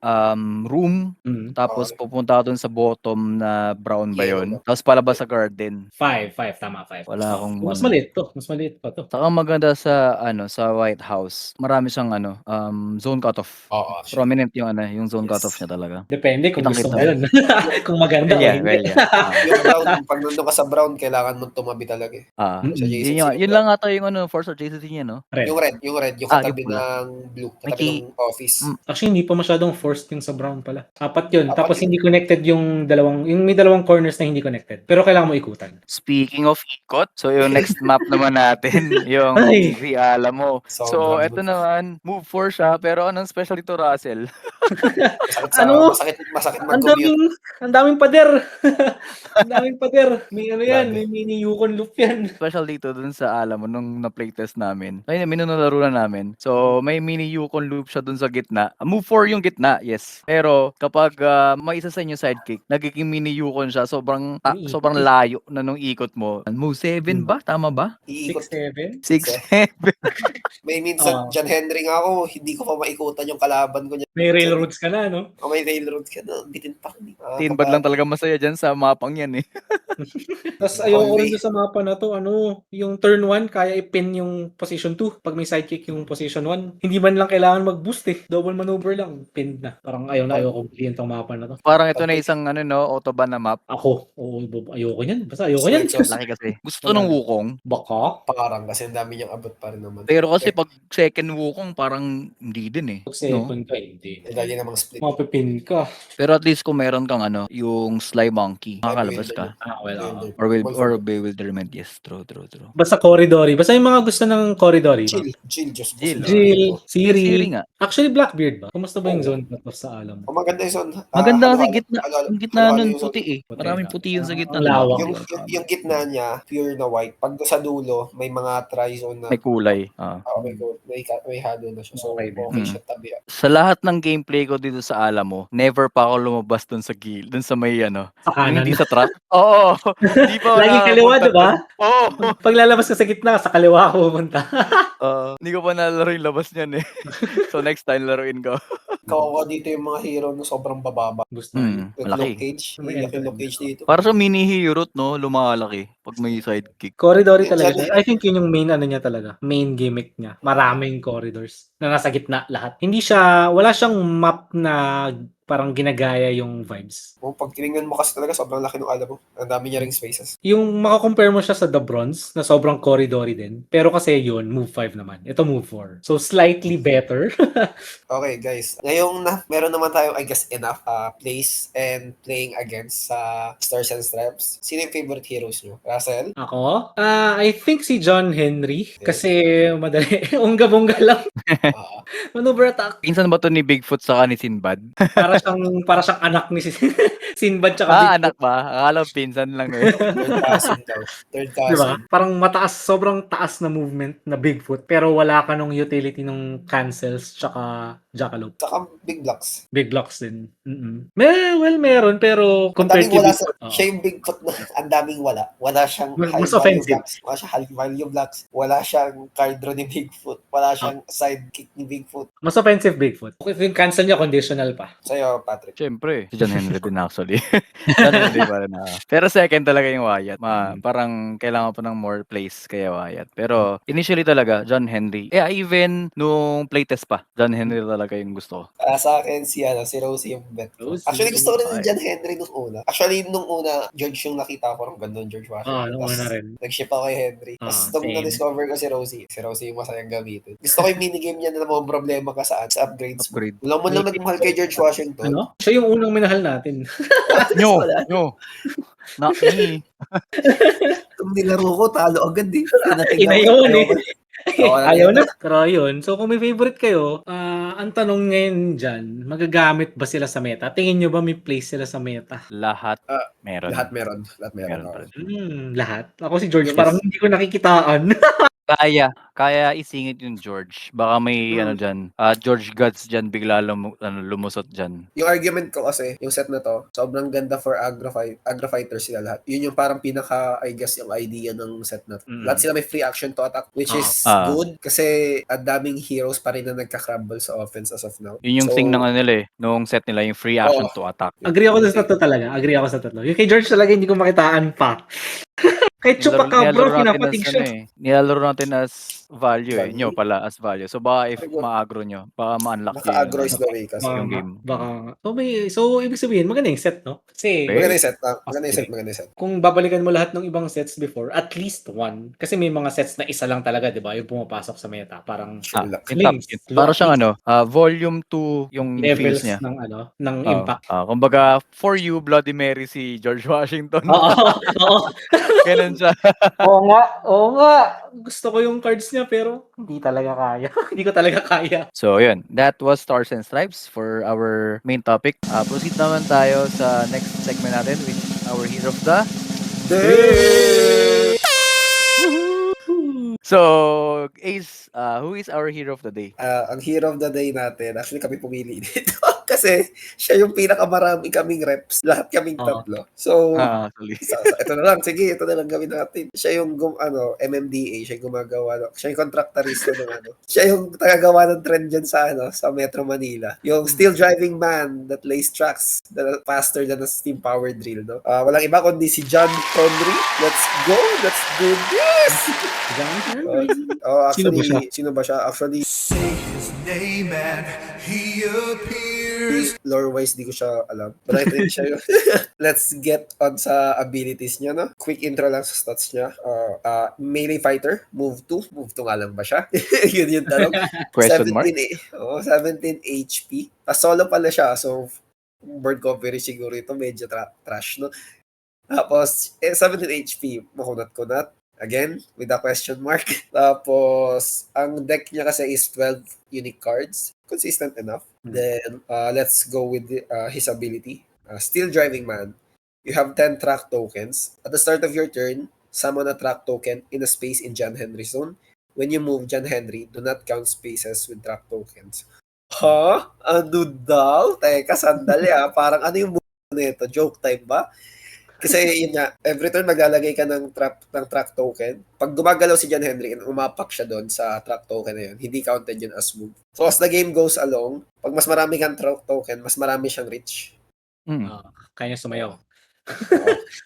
room. Tapos pupunta ka dun sa bottom na brown ba yun? Tapos palabas sa garden. 5, tama, 5. Wala akong Mas maliit to. Mas maliit pa to. Saka maganda sa sa White House. Marami siyang zone cutoff. Oo. Prominent yung zone cutoff niya talaga. Depende kung gusto mo Kitang-kita. yun. Kung maganda o hindi. Yung brown, pag nandun ka sa brown, kailangan mong tumabi talaga eh. Yun lang ata yung Force or JCT niya, no? Red. Yung red, yung katabi yung pula. ng blue, katabi ng office. Actually, hindi pa masyadong forced yung sa brown pala. Apat yun. Tapos hindi connected yung may dalawang corners na hindi connected. Pero kailangan mo ikutan. Speaking of ikot, so yung next map naman natin, yung Ay. Alamo. So, Sobrang eto naman, move 4 siya, pero anong special dito, Russell? Masakit Ang mag-commute. daming pader. Ang daming pader. May yan, may mini Yukon loop yan. Special dito dun sa Alamo nung na-playtest namin. Ay, minunalaro na namin. So, may mini Yukon loop siya dun sa gitna. Move 4 yung gitna, yes. Pero kapag may isa sa inyo sidekick, nagiging mini Yukon siya. Sobrang layo na nung ikot mo. Move 7 ba? Tama ba? 6-7? 6-7. May minsan, John Henry nga ako, hindi ko pa maikutan yung kalaban ko niya. May railroads ka na, no? May railroad ka na, bitin pa. Tinbad lang talaga masaya dyan sa mapang yan eh. Tapos ayoko rin sa mapa na to, yung turn 1, kaya i-pin yung position 2 pag may sidekick yung position 1. Hindi man lang kailangan mag-boost eh. Double maneuver lang, pin na. Parang ayoko bilhin tong mapa na to. Parang ito na isang autobahn na map. Ayoko niyan. Basta ayoko niyan. Laki kasi. Gusto ng Wukong. Baka? Parang kasi ang dami niyang abot pa rin naman. Pero kasi pag second Wukong, parang hindi din eh. Pag second ka, hindi. Lagi namang split. Mapipin ka. Pero at least kung meron kang yung Sly Monkey, makakalabas ka. Or Bewilderment, yes. True. Basta Corridori. Basta yung mga gusto ng Corridori. Jill, Diyos ko. Jill. Siri. Siri nga. Actually, Blackbeard ba? Kumusta ba yung zone na to sa alam? Maganda yung zone. Maganda kasi yung gitna nun yung zone. puti eh. Maraming puti yun sa gitna. Ang lawak. Yung gitna niya, pure na white. Pag sa dulo, may mga tri-zone na May kulay. may halo na siya. So, Okay okay siya tabi. Sa lahat ng gameplay ko dito sa Alamo, never pa ako lumabas dun sa dun sa may Sa kanan. hindi sa trap. Oo. Hindi pa ako Lagi kaliwa, nakapunta diba? dun. Oo. Pag lalabas ka sa gitna, sa kaliwa ako pupunta. Hindi ko pa nalaro yung labas niyan eh. So next time laruin ko. Kawawa dito yung mga hero na sobrang bababa. Gusto. Nag-lock Malaki. cage. Iyak yung lock cage dito. Para sa mini Hirot, no? Lumalaki pag may sidekick. Corridor talaga siya. I think yun yung main ano niya talaga. Main gimmick niya. Maraming corridors na nasa gitna lahat. Wala siyang map na parang ginagaya yung vibes. Oh, pag tinignan mo kasi talaga, sobrang laki ng alam mo. Ang dami niya ring spaces. Yung makakompare mo siya sa The Bronze na sobrang corridory din. Pero kasi yun, move 5 naman. Ito move 4. So slightly better. Okay, guys. Ngayong meron naman tayong, I guess, enough plays and playing against sa Stars and Stripes. Sino yung favorite heroes nyo? Russell? Ako? I think si John Henry. Kasi madali. Unga-bunga lang. Oo. Maneuver attack. Pinsan ba to ni Bigfoot sa ni Sinbad? Para siyang anak ni Sinbad tsaka Bigfoot. Anak ba? Akala ko pinsan lang eh. Third cousin daw. Third cousin. Diba? Parang sobrang taas na movement na Bigfoot pero wala ka nung utility nung cancels tsaka jackalope. Saka big blocks. Big blocks din. Meron pero Ang compared daming to wala Bigfoot. siya yung Bigfoot na ang daming wala. Wala siyang Mas high value offensive. blocks. Wala siyang high value blocks. Wala siyang card draw ni Bigfoot. Wala siyang sidekick ni Bigfoot. Mas offensive Bigfoot. Yung cancel niya conditional pa. Sa'yo, Patrick. Siyempre, si John Henry din actually. John Henry pa rin ako. Pero second talaga yung Wyatt. Parang kailangan pa ng more plays kaya Wyatt. Pero initially talaga, John Henry. Even nung playtest pa, John Henry talaga yung gusto ko. Sa akin, si Rosie yung bet ko. Rosie. Actually, gusto ko rin si John Henry nung una. Actually, nung una, George yung nakita ko ng gandun, George Washington. Nung una rin. Nag-ship ako kay Henry. Tapos nung same. na-discover ko si Rosie. Si Rosie yung masayang gamitin. Gusto ko yung minigame niya na mga problema ka sa upgrades mo. Upgrade. Wala mo lang nagmahal kay George Washington. Ano? Siya yung unang minahal natin. Nyo! Wala. Nyo! Not me. Itong nilaro ko, talo agad eh. Inayawan eh. Ayaw na. na. Pero yun. So kung may favorite kayo, ang tanong ngayon dyan, magagamit ba sila sa meta? Tingin nyo ba may place sila sa meta? Lahat meron. Lahat meron. Meron pa rin. Lahat. Ako si George, Yes. parang hindi ko nakikitaan. Kaya isingit yung George. Baka may dyan, George Guts dyan bigla lumusot dyan. Yung argument ko kasi, yung set na to, sobrang ganda for aggro fighters sila lahat. Yun yung parang pinaka, I guess, yung idea ng set na to. Lahat sila may free action to attack, which is good kasi ang daming heroes pa rin na nagka-crumble sa offense as of now. Yun yung thing ng nila nung set nila, yung free action to attack. Agree ako sa tatlo talaga. Yung kay George talaga hindi ko makitaan pa. Kahit Chupacabra, pinapatig siya. Nilalaro natin as value Nyo pala as value. So baka if ma-aggro nyo, baka ma-unlock Maka-aggro is the way kasi. yung game. So ibig sabihin, maganda yung set, no? Kasi, maganda yung set. Kung babalikan mo lahat ng ibang sets before, at least one. Kasi may mga sets na isa lang talaga, di ba? Yung pumapasok sa meta. Parang Para siyang volume 2 yung feels niya. ng impact. Kumbaga, for you, Bloody Mary si George Washington. Oo. Ganun siya. Oo nga. Gusto ko yung cards niya pero hindi talaga kaya. Hindi ko talaga kaya. So, yun. That was Stars and Stripes for our main topic. Proceed naman tayo sa next segment natin with our hero of the day. So, Ace, who is our hero of the day? Ang hero of the day natin, actually kami pumili dito. Kasi siya yung pinakamarami kaming reps. Lahat kaming tatlo. So, ito na lang. Sige, ito na lang gawin natin. Siya yung MMDA. Siya yung gumagawa. Siya yung contractorista ng Siya yung tagagawa ng trend dyan sa Metro Manila. Yung steel driving man that lays tracks faster than a steam power drill. No? Walang iba kundi si John Connery. Let's go! Let's do this! Actually, sino ba siya? Actually, say his name and he appears. Lore-wise, di ko siya alam. But I think siya yun. Let's get on sa abilities niya, no? Quick intro lang sa stats niya. Melee fighter, move 2. Move 2 nga lang ba siya? yun yung tanong. Question mark? 17 HP. Solo pala siya. So, bird coverage siguro ito. Medyo trash, no? Tapos, 17 HP. Makunat-kunat. Again, with a question mark. Tapos, ang deck niya kasi is 12 unique cards. Consistent enough. Then, let's go with his ability. Steel Driving Man. You have 10 track tokens. At the start of your turn, summon a track token in a space in John Henry zone. When you move John Henry, do not count spaces with track tokens. Ano daw? Teka, sandali Parang ano yung move nito? Joke type ba? Kasi yun nga, every turn maglalagay ka ng track token. Pag gumagalaw si John Henry and umapak siya doon sa track token na yun, hindi counted yun as move. So as the game goes along, pag mas marami kang track token, mas marami siyang reach. Kaya niya sumayaw.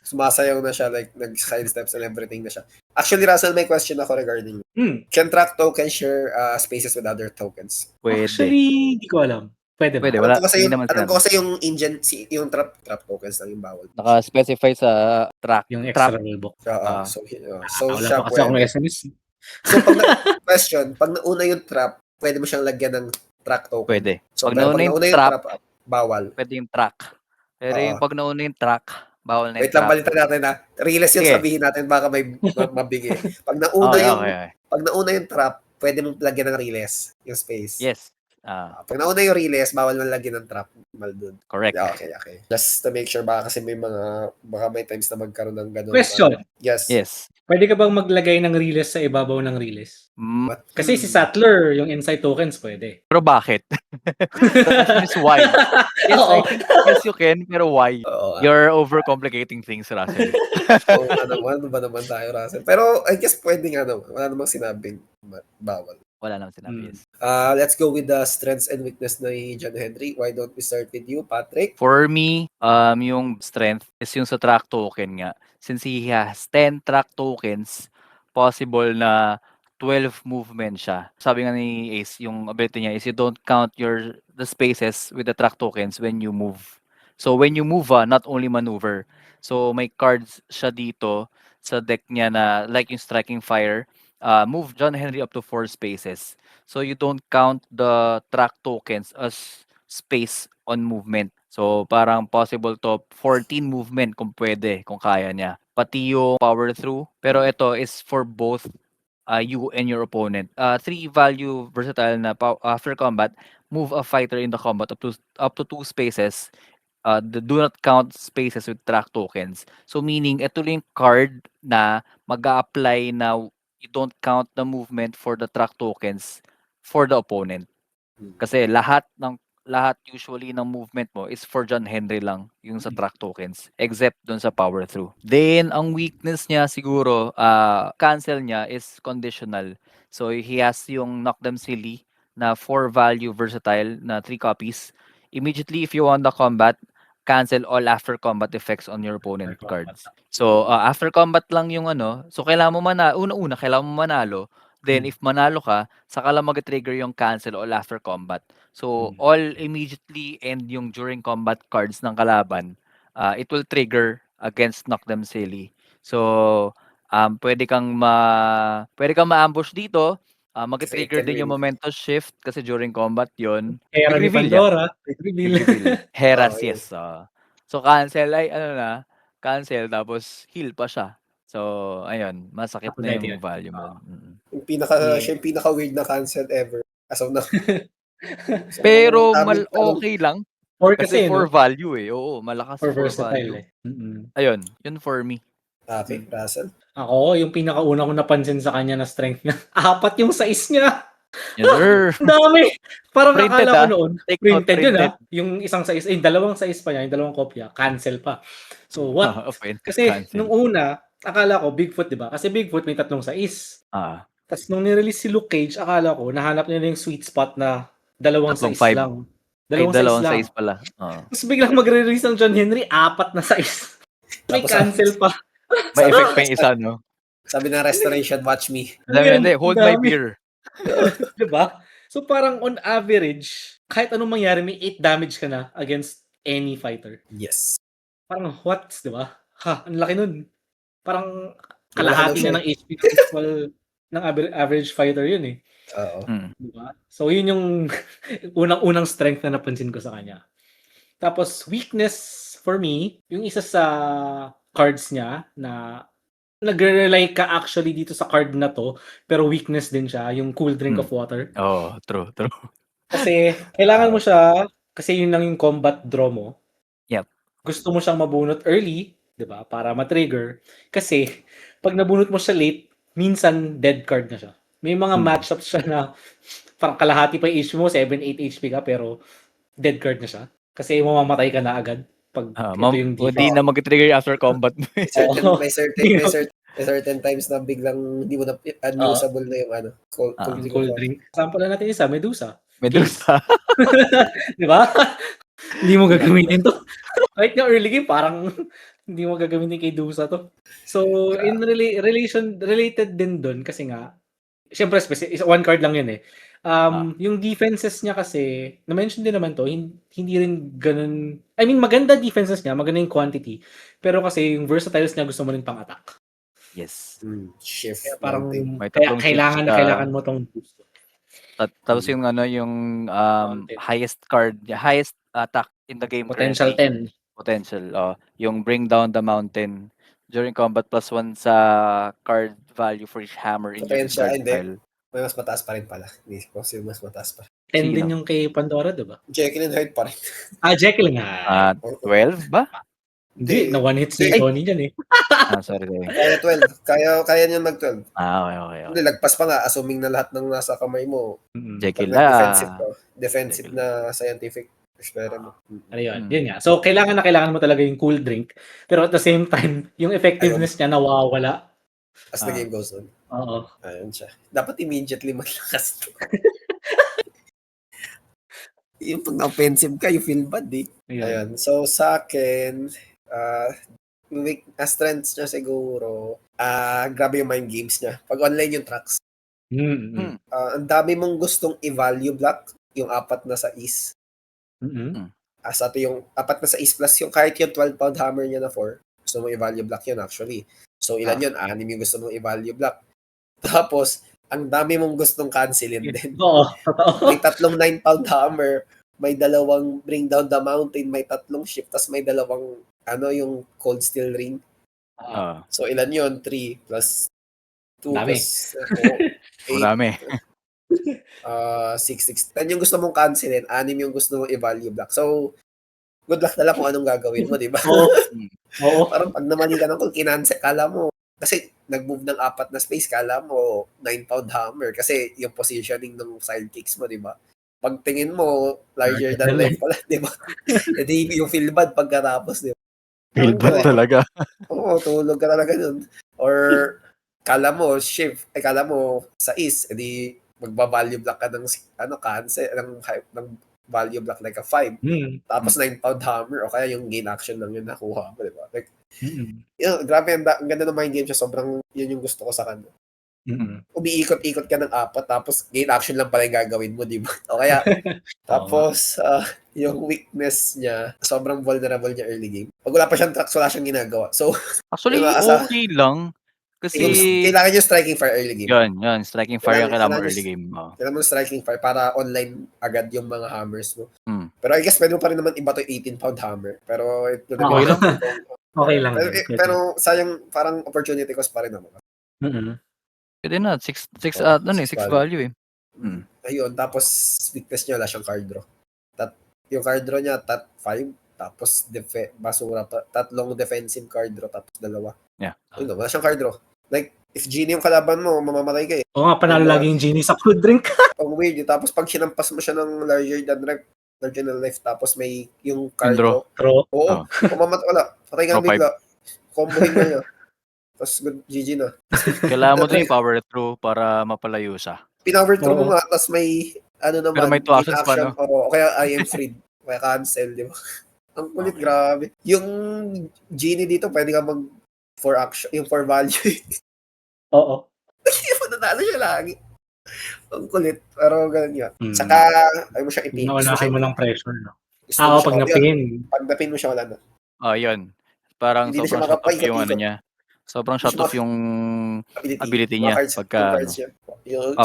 Sumasayaw na siya, like, nag-side steps and everything na siya. Actually, Russell, may question ako regarding you. Hmm. Can track tokens share spaces with other tokens? Pwede. Actually, di ko alam. Pwede ba? Pwede, Alam wala. ko kasi Hindi yung, naman alam ko sinabi. kasi yung engine, yung trap tokens lang yung bawal. Naka-specify sa track. Yung Trap. extra rulebook. So Wala siya pa kasi akong pwede. SMS. So pag nauna yung trap, pwede mo siyang lagyan ng track token. Pwede. So Pag pero nauna yung trap, bawal. pwede yung track. Pero yung pag nauna yung track, bawal na yung Wait lang, trap. balitan natin na. Realize yung Sige. sabihin natin, baka may mabigi. Pag nauna Okay. pag nauna yung trap, pwede mong lagyan ng release, yung space. Yes. Pag nauna yung release, bawal na lagyan ng trap. Dun. Correct. Yeah, okay. Just to make sure, baka kasi baka may times na magkaroon ng ganun. Question. Yes. Pwede ka bang maglagay ng release sa ibabaw ng release? What? Kasi si Sattler, yung inside tokens, pwede. Pero bakit? The question is why. Yes, I think yes you can, pero why? You're overcomplicating things, Russell. Ano ba naman tayo, Russell? Pero I guess pwede nga naman. Wala namang sinabing bawal. Wala naman sinabi, yes. Let's go with the strengths and weakness ni John Henry. Why don't we start with you, Patrick? For me, yung strength is yung sa track token nga. Since he has 10 track tokens, possible na 12 movement siya. Sabi nga ni Ace, yung ability niya is you don't count the spaces with the track tokens when you move. So when you move, not only maneuver. So may cards siya dito sa deck niya na like yung Striking Fire, move John Henry up to 4 spaces. So you don't count the track tokens as space on movement. So parang possible to 14 movement kung pwede, kung kaya niya. Pati yung power through. Pero ito is for both you and your opponent. 3 value versatile na after combat, move a fighter in the combat up to 2 spaces. Do not count spaces with track tokens. So meaning, ito yung card na mag-a-apply na you don't count the movement for the track tokens for the opponent. Kasi lahat usually ng movement mo is for John Henry lang yung sa track tokens except dun sa power through. Then ang weakness niya siguro cancel niya is conditional. So he has yung Knock Them Silly na 4 value versatile na 3 copies. Immediately if you won the combat, cancel all after combat effects on your opponent cards. So after combat lang yung so kailangan mo una kailangan mo manalo. Then if manalo ka, saka lang mag-trigger yung cancel all after combat. So all immediately and yung during combat cards ng kalaban, it will trigger against Knock Them Silly. So pwede kang ma-ambush dito. Mag-trigger din yung momentum shift kasi during combat yon. Hera ni Pandora. Heras, yes. So cancel ay cancel tapos heal pa siya. So ayun, masakit na yung value mo. Siya yung pinaka-weird na cancel ever as of now. Pero okay lang. Kasi for no? value Oo, malakas for value. Mm-hmm. Ayun, yun for me. Okay, Russell. Ako, yung pinakauna ko napansin sa kanya na strength niya, 4 yung size niya. Yes, sir. Ang dami. Parang Printed, akala ko noon, printed yun Yung isang size, dalawang size pa niya, yung dalawang kopya, cancel pa. So what? Kasi nung una, akala ko Bigfoot, di ba? Kasi Bigfoot may 3 size. Tapos nung nirelease si Luke Cage, akala ko, nahanap nila yung sweet spot na 2 size lang. Dalawang size pala. Tapos biglang magre-release ng John Henry, 4 na size. May cancel pa. May effect pa yung isa, no? Sabi na restoration, watch me. Hindi, hold my beer. Diba? So parang on average, kahit anong mangyari, may 8 damage ka na against any fighter. Yes. Parang what, diba? Ang laki nun. Parang kalahati na ng HP ng average fighter yun Oo. Diba? So yun yung unang strength na napansin ko sa kanya. Tapos weakness for me, yung isa sa cards niya na nagre-rely ka actually dito sa card na to, pero weakness din siya, yung cool drink of water. Oh, true. Kasi kailangan mo siya, kasi yun lang yung combat draw mo. Yep. Gusto mo siyang mabunot early, di ba? Para ma-trigger. Kasi pag nabunot mo siya late, minsan dead card na siya. May mga matchups siya na parang kalahati pa yung HP mo, 7-8 HP ka, pero dead card na siya. Kasi mamamatay ka na agad. Pag ito yung hindi na mag-trigger after combat. May certain times na biglang hindi mo na unusable na yung cold drink. Sample na natin isa, Medusa. Medusa. Di ba? Hindi mo gagamitin to. Kahit nga early game, parang hindi mo gagamitin kay Dusa to. So, in related din dun kasi nga, syempre, one card lang yun eh. Yung defenses niya kasi, na-mention din naman to, hindi rin ganun, I mean, maganda defenses niya, maganda yung quantity, pero kasi yung versatiles niya gusto mo rin pang-attack. Yes. Shift. Kaya parang, May kaya tatlong kailangan shifts na ka. kailangan mo tong boost. Tapos yung Mountain. highest card, highest attack in the game Potential currently. 10. Potential. Yung bring down the mountain during combat +1 sa card value for each hammer in your Potential, discard hindi. pile. May mas mataas pa rin pala. Hindi ko kasi mas mataas pa. 10 Sino? din yung kay Pandora, diba? Jekyll and Hyde pa rin. Jekyll nga. 12 ba? Hindi, na one hit si Hindi. Johnny dyan eh. Sorry. Kaya 12. Kaya niya mag-12. Okay. Hindi, lagpas pa nga. Assuming na lahat ng nasa kamay mo. Jekyll Defensive ko. Defensive na scientific. Espera mo. Ano yun? Yun nga. So, kailangan mo talaga yung cool drink. Pero at the same time, yung effectiveness niya nawawala. As the game goes on. Oo. Ayun siya. Dapat immediately maglakas to. Yung pag na-offensive ka, you feel bad eh. Ayun. So, sa akin, strengths niya siguro, grabe yung mind games niya. Pag online yung tracks, ang dami mong gustong i-value block, yung 4 na sa is. Sa ito yung 4 na sa is plus yung kahit yung 12-pound hammer niya na 4, gusto mong i-value block yun actually. So, ilan yun? 6 yung gusto mong i-value block. Tapos, ang dami mong gustong cancelin din. Oo, totoo. May 3 9-pound hammer, may 2 bring down the mountain, may 3 shift, tas may 2 yung cold steel ring. So, ilan yun? 3 plus 2 dami. plus 8. Marami. 6, 10 yung gusto mong cancelin, 6 yung gusto mong i-value block. So, good luck na lang kung anong gagawin mo, di ba? Oo. Parang pag namali ka ng kung kinansel, kala mo, kasi nag-move ng 4 na space, kala mo 9-pound hammer kasi yung positioning ng sidekicks mo, di ba? Pag tingin mo, larger than life pala, di ba? Hindi yung feel bad pagkatapos, di ba? Feel bad talaga. Oo, tulog ka talaga nun. Or, kala mo, shift, kala mo sa is, edi magba-value block ka ng, cancel, ng value block like a 5. Tapos 9-pound hammer, o kaya yung gain action lang yun nakuha mo, di ba? Like, grabe, ang ganda ng mind game siya. Sobrang, yun yung gusto ko sa kanya. Umiikot-ikot ka ng 4, tapos gain action lang pala yung gagawin mo, di ba? O kaya, tapos, yung weakness niya, sobrang vulnerable niya early game. Pag wala pa siyang tracks, wala siyang ginagawa. So, actually, okay lang. Kasi, kailangan yung striking fire early game. Yun. Striking fire yung kailangan mo early game. Kailangan mo striking fire para online agad yung mga hammers mo. Pero I guess pwede mo pa rin naman iba to 18-pound hammer. Pero okay lang. Okay lang. Pero sayang, parang opportunity cost pa rin naman. Pwede na. 6 value eh. Ayun, tapos weakness niya, wala siyang card draw. Yung card draw niya, 5, tapos basura pa, 3 defensive card draw, tapos 2. Yeah. Ayun, wala siyang card draw. Like, if Genie yung kalaban mo, mamamatay ka eh. Oo nga, panalo lagi yung Genie sa cool drink. Ang weird yun. Tapos pag sinampas mo siya ng larger than life, tapos may yung card draw. Oo, wala. Patay ka ng bigla. Combohin na niya. Tapos GG na. Kailangan mo din yung power through para mapalayo siya. Pinover through mo nga, tapos may naman. Pero may 2 actions pa, no? O kaya I am freed. Kaya cancel, di ba? Ang kulit, grabe. Yung Genie dito, pwede ka mag 4 action, yung 4 value. Oo. Nanalo siya lagi. Ang kulit. Pero ganun yun. Saka, ay mo siya ipin. Nawalakin mo ng pressure, no? Pag napin. Pag napin mo siya, wala na. Yun. Parang hindi sobrang shut off yung ano niya. Sobrang shut off yung ability niya. Pagka,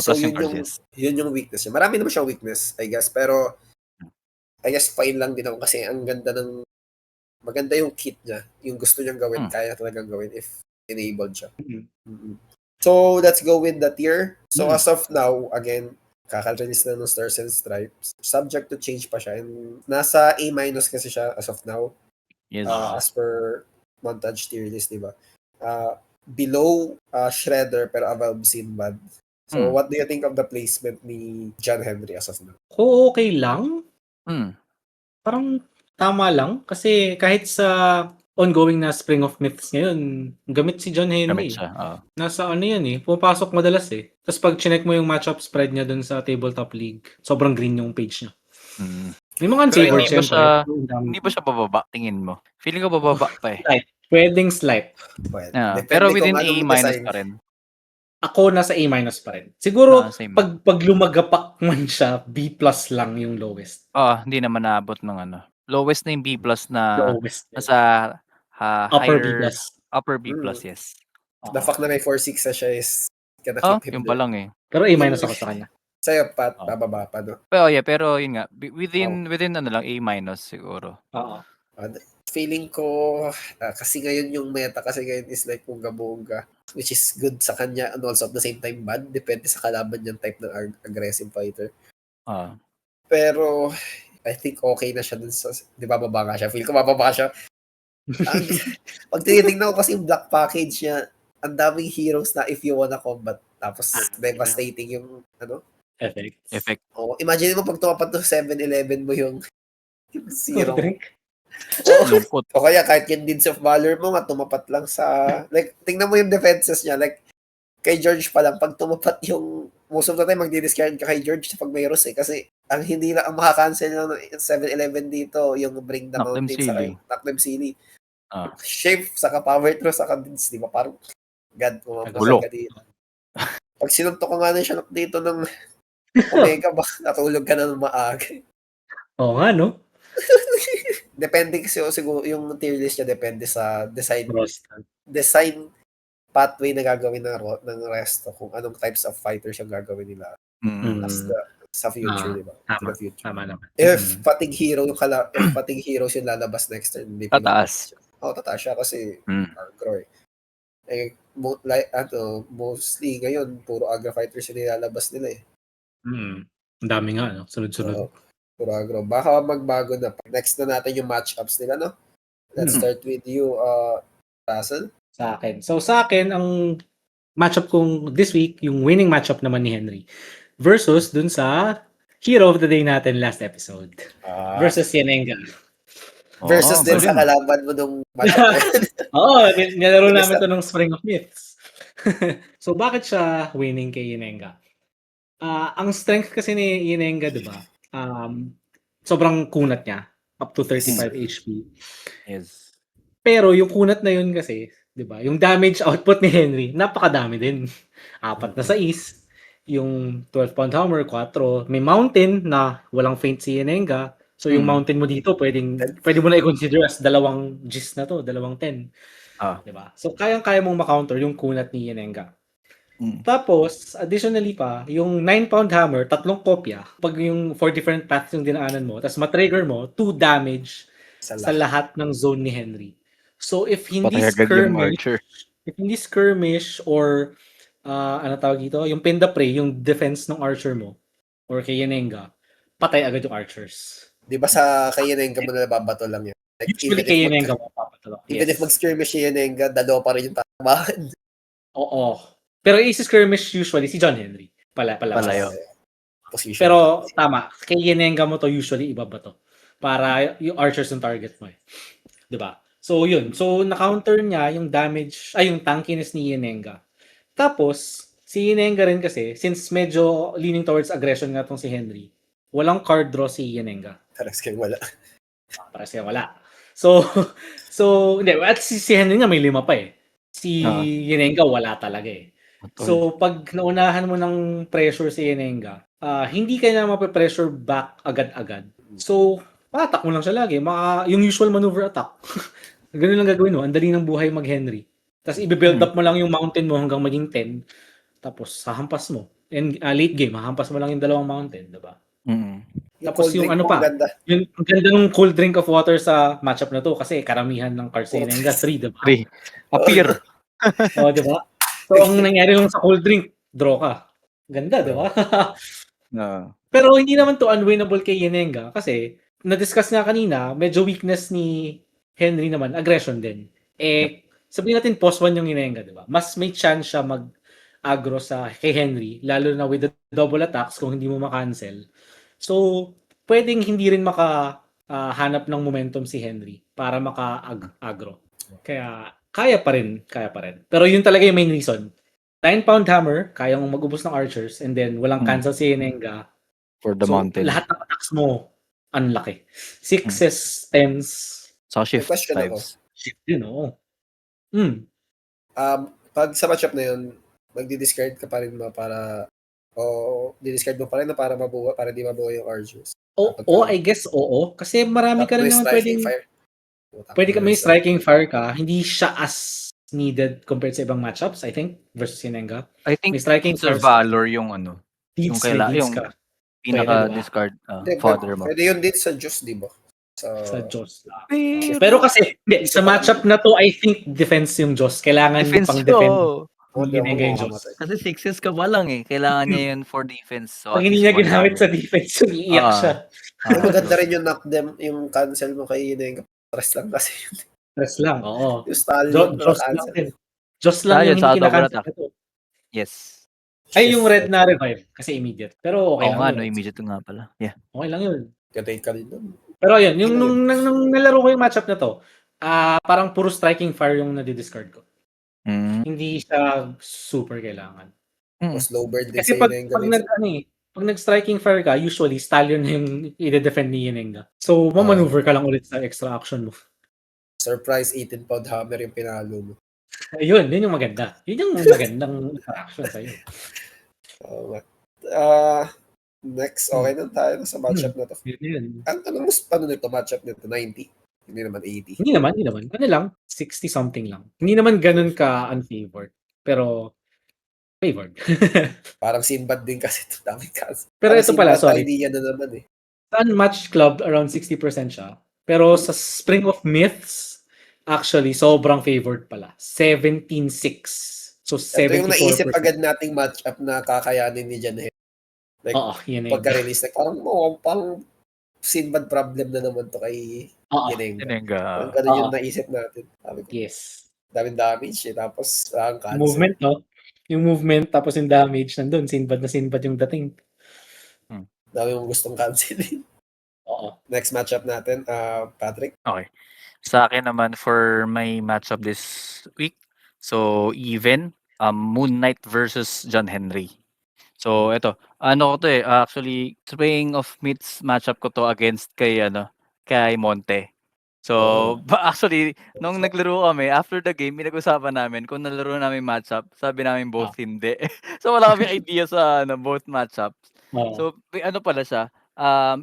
so yun yung weakness niya. Marami naman siyang weakness, I guess. Pero, I guess, fine lang din ako kasi ang ganda maganda yung kit niya. Yung gusto niyang gawin, kaya talagang gawin if enabled siya. So, let's go with the tier. So, as of now, again, kakalrenis na ng Stars and Stripes. Subject to change pa siya. And nasa A- kasi siya as of now. Yes. As per montage tier list, di ba? Below Shredder pero above Sinbad. So, what do you think of the placement ni John Henry as of now? Okay lang. Parang tama lang. Kasi kahit sa ongoing na Spring of Myths ngayon, gamit si John Henry. Gamit siya. Nasa ano yan eh. Pumapasok madalas eh. Tapos pag chinek mo yung matchup spread niya dun sa Tabletop League, sobrang green yung page niya. May mga Pero unfavored hindi ba syempre. siya hindi ba siya bababa tingin mo? Feeling ko bababa pa eh. Slight. Pwedeng slight. Well, Pero depende kung within anong A- design. pa rin. Ako nasa A- pa rin. Siguro Same. pag lumagapak man siya, B+ lang yung lowest. Hindi naman naabot ng ano. Lowest na yung B+ na Lowest. nasa Upper higher B+. upper B+, Mm. yes. The fact na may 4.6 na siya is gonna keep him Yung there. pa lang eh. Pero A- ako sa kanya. Sa'yo, Pat, Oh. bababa pa, no? Pero yun nga, within ano lang, A- siguro. Oo. Feeling ko, kasi ngayon yung meta kasi ngayon is like bongga-bongga, which is good sa kanya and also at the same time bad. Depende sa kalaban niyang type ng aggressive fighter. Pero, I think okay na siya dun sa, di ba, bababa siya? Feel ko bababa siya. Pag tinitignan ko kasi yung black package niya, ang daming heroes na if you wanna combat, tapos devastating yung, Effect. Imagine mo pag tumapat to 7-11 mo yung zero. Drink. Lungkot. O kaya kahit yung Deeds of Valor mo nga, tumapat lang sa, like, tingnan mo yung defenses niya, like, kay George pa lang, pag tumapat yung, most of the time, magdi-discard ka kay George pag may Rus kasi ang hindi lang, ang makakancel ng 7-11 dito, yung Bring the Knock them Mountain, silly. Knock them silly. Ah. Shape, saka Power Throw, saka Deeds, di ba? Parang, God, Gulo. umapasal ka dito. Pag sinuntok ko nga na siya dito ng Omega, ba, natulog ka na ng maaga. Oo nga, no? Depende kasi siguro yung tier list niya depende sa design Roster. pathway na gagawin ng resto kung anong types of fighters yung gagawin nila sa future, di ba? Tama naman. If pating hero if pating heroes yung lalabas next turn, hindi Tataas. Tataas siya kasi aggro eh. Mostly ngayon puro aggro fighters yung nilalabas nila eh. Ang dami nga, no? Sunod-sunod. Puro aggro. Baka magbago na. Next na natin yung matchups nila, no? Let's start with you, Russell. Sa akin. So sa akin, ang matchup kong this week, yung winning matchup naman ni Henry versus dun sa hero of the day natin last episode. Versus Yenenga. Versus din sa kalaban mo nung matchup. Nilaro namin to nung Spring of Myths. So bakit siya winning kay Yenenga? Ang strength kasi ni Yenenga, di ba? Sobrang kunat niya. Up to 35 HP. Yes. Pero yung kunat na yun kasi, di ba? Yung damage output ni Henry, napakadami din. 4 na 6. Yung 12-pound hammer, 4. May mountain na walang feint si Yenenga. So yung mountain mo dito, pwede mo na i-consider as 2 Gs na to, 2 10. Di ba? So kayang-kaya mong ma-counter yung kunat ni Yenenga. Tapos, additionally pa, yung 9-pound hammer, 3 kopya. Pag yung 4 different paths yung dinaanan mo, tapos matrigger mo, 2 damage sa lahat ng zone ni Henry. So, if hindi skirmish or ano tawag dito, yung pin the prey, yung defense ng archer mo, or kay Yenenga, patay agad yung archers. Di ba sa kay Yenenga mo na nababato lang yan? Like, usually kay Yenenga mo papato. Even if mag-skirmish si Yenenga, 2 pa rin yung tamahan. Oo. Pero i-skirmish usually si John Henry. Palayo. Pero tama, kay Yenenga mo to usually ibabato. Para yung archers yung target mo eh. 'Di ba? So yun. So na-counter niya yung damage, yung tankiness ni Yenenga. Tapos si Yenenga rin kasi, since medyo leaning towards aggression nga tong si Henry, walang card draw si Yenenga. Parang wala. So hindi, at si Henry nga may 5 pa eh. Si Yenenga wala talaga eh. So, pag naunahan mo ng pressure si Yenenga, hindi ka na mape-pressure back agad-agad. So, patak mo lang siya lagi. Yung usual maneuver attack. Ganun lang gagawin mo. Ang dali ng buhay mag-Henry. Tapos, i-build up mo lang yung mountain mo hanggang maging 10. Tapos, hahampas mo. And late game, hahampas mo lang yung 2 mountain. Diba? Tapos, yung ano pa. Yung ganda ng cold drink of water sa matchup na to kasi karamihan ng cards si Yenenga 3, diba? 3. Appear. Diba? So, ang nangyari lang sa cold drink, draw ka. Ganda, di ba? Pero hindi naman to unwinnable kay Yenenga kasi na-discuss nga kanina, medyo weakness ni Henry naman, aggression din. Sabihin natin post 1 yung Yenenga, di ba? Mas may chance siya mag-aggro kay Henry, lalo na with the double attacks kung hindi mo makancel. So, pwedeng hindi rin makahanap ng momentum si Henry para maka-aggro. Kaya pa rin. Pero yun talaga yung main reason. 9-pound hammer, kaya mong mag-ubos ng archers, and then walang cancel si Yenenga. For the mountain. Lahat ng attacks mo, ang laki. 6s, 10s, So, May shift question ako. 5s. shift yun, oo. Pag sa matchup na yun, magdi-discard ka pa rin ba para di-discard mo pa rin na para mabuo, para di mabuo yung Arceus? Oo, I guess oo. Kasi marami ka Tapos rin may naman striking pwedeng, fire. pwede ka may striking fire ka. Hindi siya as needed compared sa ibang matchups, I think, versus Sinenga. I think May striking Sir fire. Valor yung ano, Deeds, yung may deeds yung ka. pinaka-discard fodder mo. Pwede yun din sa Diyos, di ba? Sa Diyos. Pero- Pero kasi, hindi, sa matchup na to, I think defense yung Diyos. Kailangan Defense pang defend. Hindi ako Sinenga yung Diyos. mamamatay. Kasi 6s ka pa lang eh. Kailangan niya yun for defense. So, Pag at hindi least niya one ginamit damage. sa defense, iiyak siya. Pero maganda rin yung knock them, yung cancel mo kay Ineng. Stress lang kasi yun. Stress lang, oo. Yung stallion, Diyos lang cancel. din. Diyos lang Ayun, yung sa hindi double kinakancel attack. ito. Yes. Ay, yung red na revive. Kasi immediate. Pero okay Oo lang nga, yun. no, immediate nga pala. Yeah. Okay lang yun. Gatay ka rin nun. Pero ayun, yung nung nalaro ko yung matchup na to, parang puro striking fire yung nadi-discard ko. Hindi siya super kailangan. Slow burn din Kasi sa pag Ineng. pag nag-striking fire ka, usually stallion na yung i-defend ni Yenenga. So, mamaneuver ka lang ulit sa extra action mo. Surprise 18-pound hammer yung pinalo mo. Ayun, yun yung maganda. Yun yung magandang interaction sa'yo. Next, okay na tayo sa matchup na to. Yun. Ano mas paano nito matchup nito? 90? Hindi naman 80. Hindi naman. Ano lang, 60 something lang. Hindi naman ganun ka unfavored. Pero favored. Parang Sinbad din kasi ito. Daming cancel. Pero ito pala, sorry. Idea na naman eh. Sa Unmatched Club, around 60% siya. Pero sa Spring of Myths, actually, sobrang favored pala. 17-6. So, 74%. Ito yung naisip agad nating matchup na kakayanin ni Jan Henry. Like, yun pagka-release, parang Sinbad problem na naman to kay Yenenga. Parang ganun yung naisip natin. Yes. Daming damage eh. Tapos, ang cancel. Movement, no? Yung movement, tapos yung damage nandun. Sinbad yung dating. Dami mong gustong cancelin. Oo. Next matchup natin, Patrick. Okay. Sa akin naman for my matchup this week, so even Moon Knight versus John Henry. So ito, ano ko to actually Spring of Myths matchup ko to against kay Monte. So actually nung naglaro kami after the game pinag-usapan namin kung nalaro namin matchup, sabi namin both hindi. So wala kaming idea sa both matchups. So ano pala siya,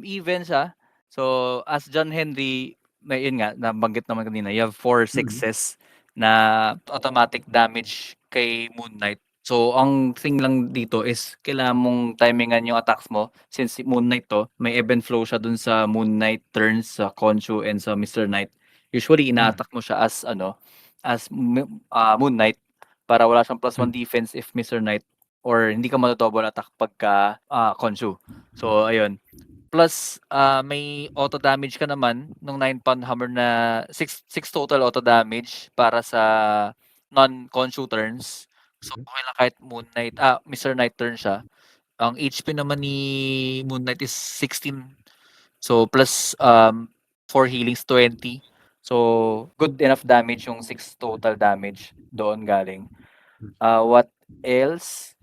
even siya. So as John Henry, may yun nga nabanggit naman kanina, you have 4 6s na automatic damage kay Moon Knight. So ang thing lang dito is kailangan mong timingan yung attacks mo since Moon Knight to, may ebb and flow siya dun sa Moon Knight turns, sa Khonshu and sa Mr. Knight. Usually ina-attack mo siya as Moon Knight para wala siyang +1 defense if Mr. Knight, or hindi ka double attack pagka Khonshu. So ayun. Plus may auto damage ka naman nung 9-pound hammer na 6 total auto damage para sa non-Khonshu turns. So okay lang kahit Moon Knight, Mr. Knight turn siya. Ang HP naman ni Moon Knight is 16. So plus 4 healings 20. So good enough damage yung 6 total damage doon galing. What else?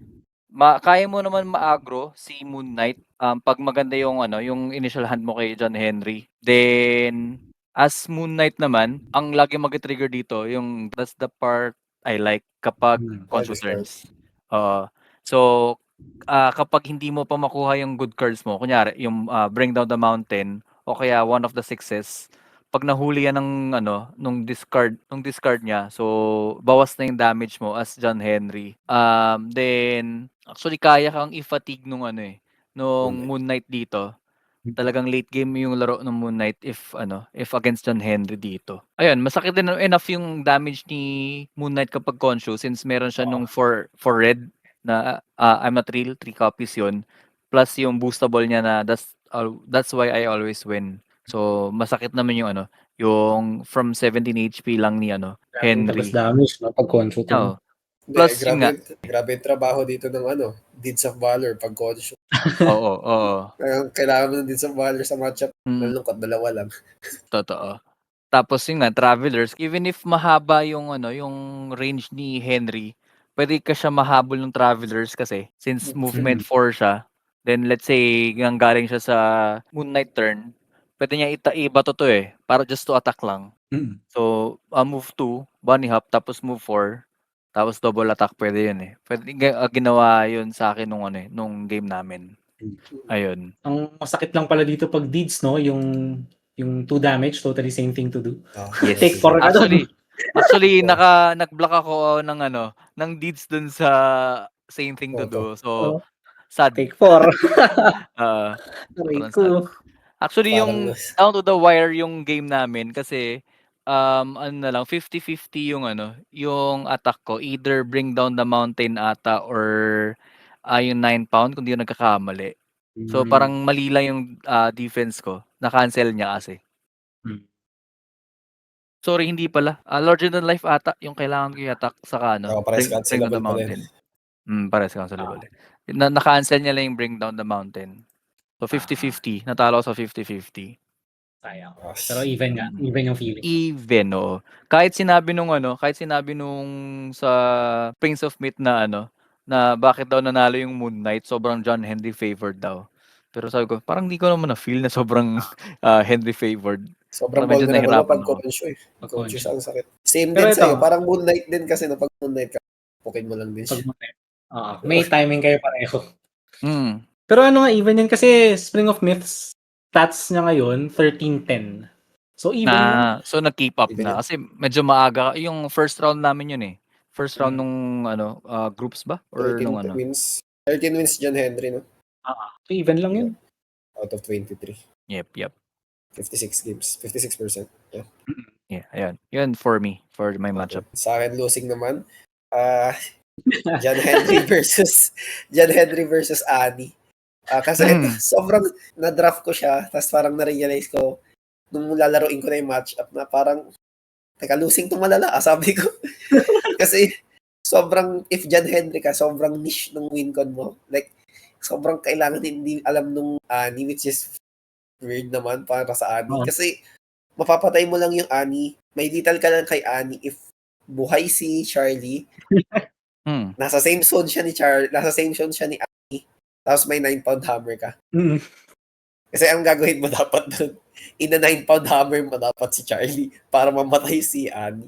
Kaya mo naman ma-aggro si Moon Knight pag maganda yung yung initial hand mo kay John Henry. Then as Moon Knight naman, ang lagi mag-trigger dito yung that's the part I like kapag Khonshu turns. So kapag hindi mo pa makuha yung good cards mo, kunyari yung Bring Down the Mountain o kaya one of the 6s, pag nahuli yan ng nung discard niya, so bawas na yung damage mo as John Henry. Then actually kaya kang i-fatigue nung Moon Knight dito. Talagang late game yung laro ng Moon Knight if against John Henry dito. Ayun, masakit din enough yung damage ni Moon Knight kapag Khonshu since meron siya nung for red na I'm Not Real, 3 copies yun. Plus yung boostable niya na that's why I always win. So masakit naman yung yung from 17 HP lang ni Henry. Tapos damage na pag Khonshu to. Plus grabe yung trabaho dito ng Deeds of Valor pag Khonshu. Oo. Kailangan mo ng Deeds of Valor sa matchup. Nalungkot, dalawa lang. Totoo. Tapos yung Travelers, even if mahaba yung yung range ni Henry, pwede ka siya mahabol ng Travelers kasi since movement 4 siya. Then let's say galing siya sa Moon Knight turn, pwede niya ibato to eh, para just to attack lang. So, move 2, bunny hop, tapos move 4, tapos double attack, pwede yun eh. Pwede, ginawa yun sa akin nung game namin. Ayun. Ang masakit lang pala dito pag deeds, no? Yung 2 damage, totally same thing to do. Yes. Take 4 ka doon. Actually, nag-block ako ng deeds dun sa same thing to do. So, sad. Take 4. Sobrang sad. Actually, yung down to the wire yung game namin kasi ano na lang 50-50 yung attack ko, either bring down the mountain ata or yung 9 pound kung di ako nagkakamali. So parang mali lang yung defense ko. Na-cancel niya kasi. Sorry, hindi pala. Larger than life ata yung kailangan ko i-attack saka bring down the mountain. Pares cancelable. Na-cancel niya lang yung bring down the mountain. So 50-50. Natalo ako sa 50-50. Sayang. Pero even nga, even yung feeling. Even, oo. Kahit sinabi nung sa Prince of Myth na na bakit daw nanalo yung Moon Knight, sobrang John Henry favored daw. Pero sabi ko, parang hindi ko naman na-feel na sobrang Henry favored. Sobrang medyo vulnerable nahirapan pag Concho eh. Pag Concho Concho. ang sakit. Same Pero din sa'yo. ito- Parang Moon Knight din kasi na pag Moon Knight ka, pukin mo lang din siya. May timing kayo pareho. Mm. Pero ano nga, even yan kasi Spring of Myths, stats niya ngayon, 13-10. So even So nag-keep up Even na yun. kasi medyo maaga yung first round namin yun eh. First round nung groups ba or 13 nung wins. 13 wins John Henry, no? so even lang yun. Out of 23. Yep. 56 games. 56%. Yeah. Yeah, ayun. Yun for me, for my matchup. Sa akin, losing naman. John Henry versus Annie. Kasi ito, sobrang na-draft ko siya, tapos parang na-realize ko, nung lalaroin ko na yung matchup na parang, teka, losing to malala, sabi ko. Kasi, sobrang, if John Henry ka, sobrang niche ng win con mo. Like, sobrang kailangan hindi alam nung Annie, which is weird naman para sa Annie. Kasi, mapapatay mo lang yung Annie. May detail ka lang kay Annie if buhay si Charlie. Nasa same zone siya ni Annie. Tapos may 9-pound hammer ka. Kasi ang gagawin mo dapat doon, ina 9-pound hammer mo dapat si Charlie para mamatay si Annie.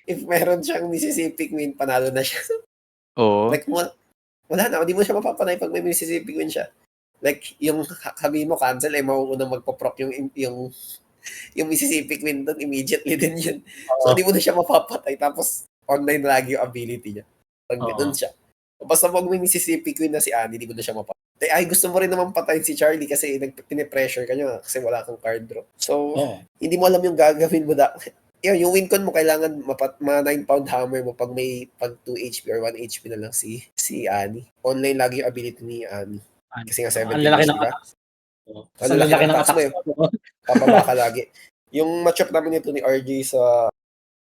If meron siyang Mississippi Queen, panalo na siya. Oo. Like, wala na, hindi mo siya mapapatay pag may Mississippi Queen siya. Like, yung sabihin mo cancel, mauunang magpo-proc yung Mississippi Queen doon, immediately din yun. So, hindi mo na siya mapapatay. Tapos, online lagi yung ability niya. Parang ganun siya. Basta pag may Mississippi Queen na si Annie, hindi mo na siya mapatay. Ay, gusto mo rin naman patayin si Charlie kasi pinipressure ka niya kasi wala kang card draw. So, hindi mo alam yung gagawin mo. Yung win con mo, kailangan ma 9-pound hammer mo pag may 2 HP or 1 HP na lang si Annie. Online lagi yung ability ni Annie. Kasi nga 17 Ang lalaki ng HP ka. attacks. Ang lalaki ng attacks mo. Pababa ka lagi. Yung matchup namin ito ni RJ sa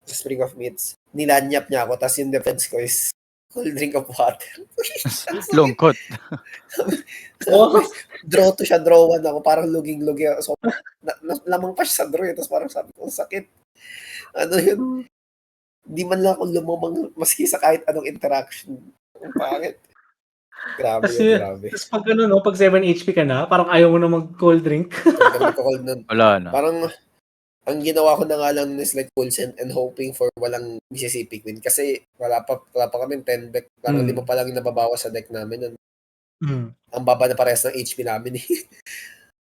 Spring of Myths, nilanyap niya ako, tapos yung defense ko is cold drink of water. Lungkot. Draw 2 siya, draw 1 ako, parang luging-lugi. So, lamang pa siya sa draw, tapos parang sabi ko, sakit. Ano yun? Di man lang ako lumamang maski sa kahit anong interaction. Ang pangit. Grabe Kasi, grabe. Tapos pag pag 7 HP ka na, parang ayaw mo na mag-cold drink. Magko-cold nun. Wala na. Parang, ang ginawa ko na nga lang is like full send and hoping for walang Mississippi Queen. Kasi wala pa kami 10 deck. Parang 5 pa lang yung nababawas sa deck namin. Ang baba na parehas ng HP namin eh.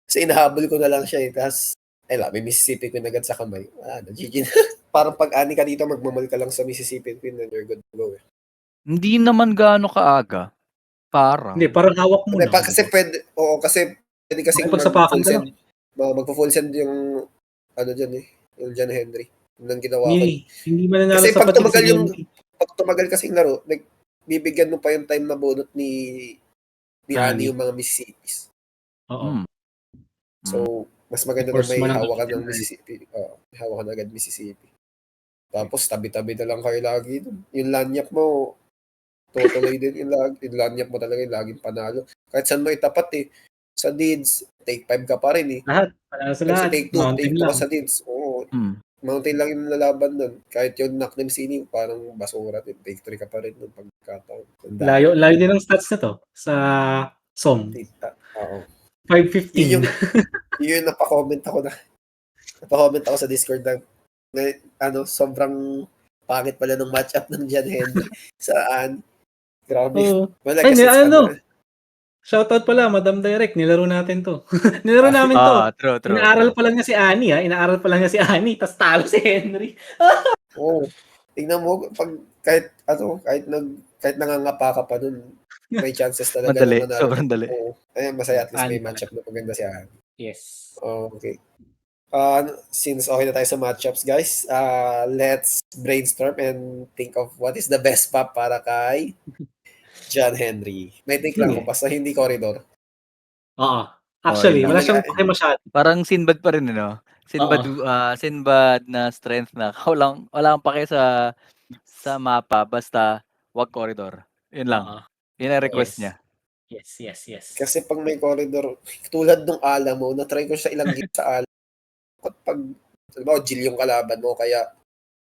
Kasi inahabol ko na lang siya eh. Tapos, may Mississippi Queen agad sa kamay. Wala na, GG na. Parang pag ani ka dito, magmamal ka lang sa Mississippi Queen and you're good to go eh. Hindi naman gaano kaaga. Parang. Hindi, parang hawak mo na. Kasi pwede, pwede kasi Pagsapakan ka lang. magpo-full send yung dyan eh, yung John Henry. Yun ang ginawa ko. Hindi mananalo Kasi sa pag tumagal kasing laro, bibigyan mo pa yung time na bunot ni Annie yung mga Mississippis. Oo. So, mas maganda na may hawakan ng Mississippi. Hawakan agad Mississippi. Tapos, tabi-tabi na lang kayo lagi. Yung lanyap mo, totally din. Yung lanyap mo talaga yung laging panalo. Kahit saan mo itapat eh. Sa deeds, take 5 ka pa rin eh. Lahat. Panalo sa lahat. Take 2 ka sa deeds. Oo. Mountain lang yung lalaban nun. Kahit yung knock them sini, parang basura din. Take 3 ka pa rin nun pagkataon. Layo din ang stats na to sa SOM. Oo. 5:15. Yun napakomment ako sa Discord na sobrang pangit pala ng matchup ng John Henry. Saan? Grabe. Oo. Wala Ay, kasi shoutout pala, Madam Direct, nilaro natin to. Nilaro namin to. True. Inaaral pa lang niya si Ani, tas talo si Henry. Tingnan mo, kahit nangangapa ka pa dun, may chances talaga Madali, na manalo. sobrang dali. Ayun, masaya at least may Ani matchup na maganda si Ani. Yes. Okay. Since okay na tayo sa matchups, guys, let's brainstorm and think of what is the best map para kay John Henry. May think lang ako, basta hindi corridor. Oo. Actually, Okay wala lang. siyang pake masyado. Parang Sinbad pa rin, no? Sinbad na strength na wala kang pake sa mapa basta wag corridor. Yun lang. Oo. Yun ang request Yes. niya. Yes. Kasi pag may corridor, tulad nung Alamo, na-try ko sa ilang game sa Alamo. Pag Jill yung kalaban mo, kaya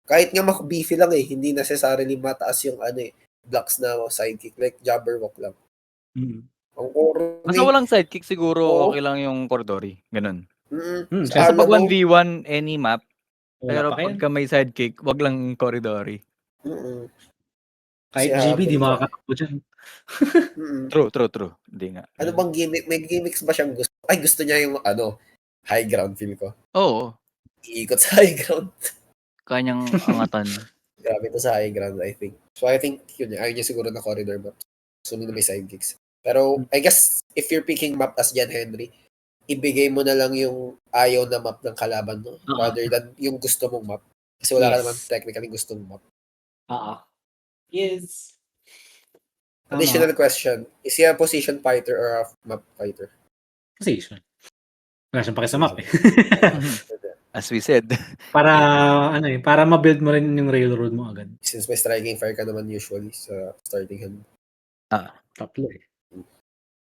kahit nga beefy lang hindi necessarily mataas yung blocks na sidekick, like Jabberwock lang. Ang corner Basta walang sidekick siguro, Oo. okay lang yung Cordori. Ganun. Sa Sa pag Alamo, 1v1, any map, Wala pero pa yan. pagka may sidekick, wag lang Corridori. Kahit Si GB, di Abel, makakatakbo dyan. True. Hindi nga. Ano bang gimmick? May gimmicks ba siyang gusto? Ay, gusto niya yung high ground, feel ko. Oo. Iikot sa high ground. Kanyang angatan. Grabe to sa high ground, I think. So, I think yun, ayaw niya siguro na corridor map. Sunod na may sidekicks. Pero, I guess, if you're picking map as John Henry, ibigay mo na lang yung ayaw na map ng kalaban mo, rather than yung gusto mong map. Kasi wala ka naman technically gustong map. Yes. Additional question, is he a position fighter or a map fighter? Position. Wala siyang pake sa map As we said. Para para ma-build mo rin yung railroad mo agad. Since may striking fire ka naman usually sa starting hand. Tatlo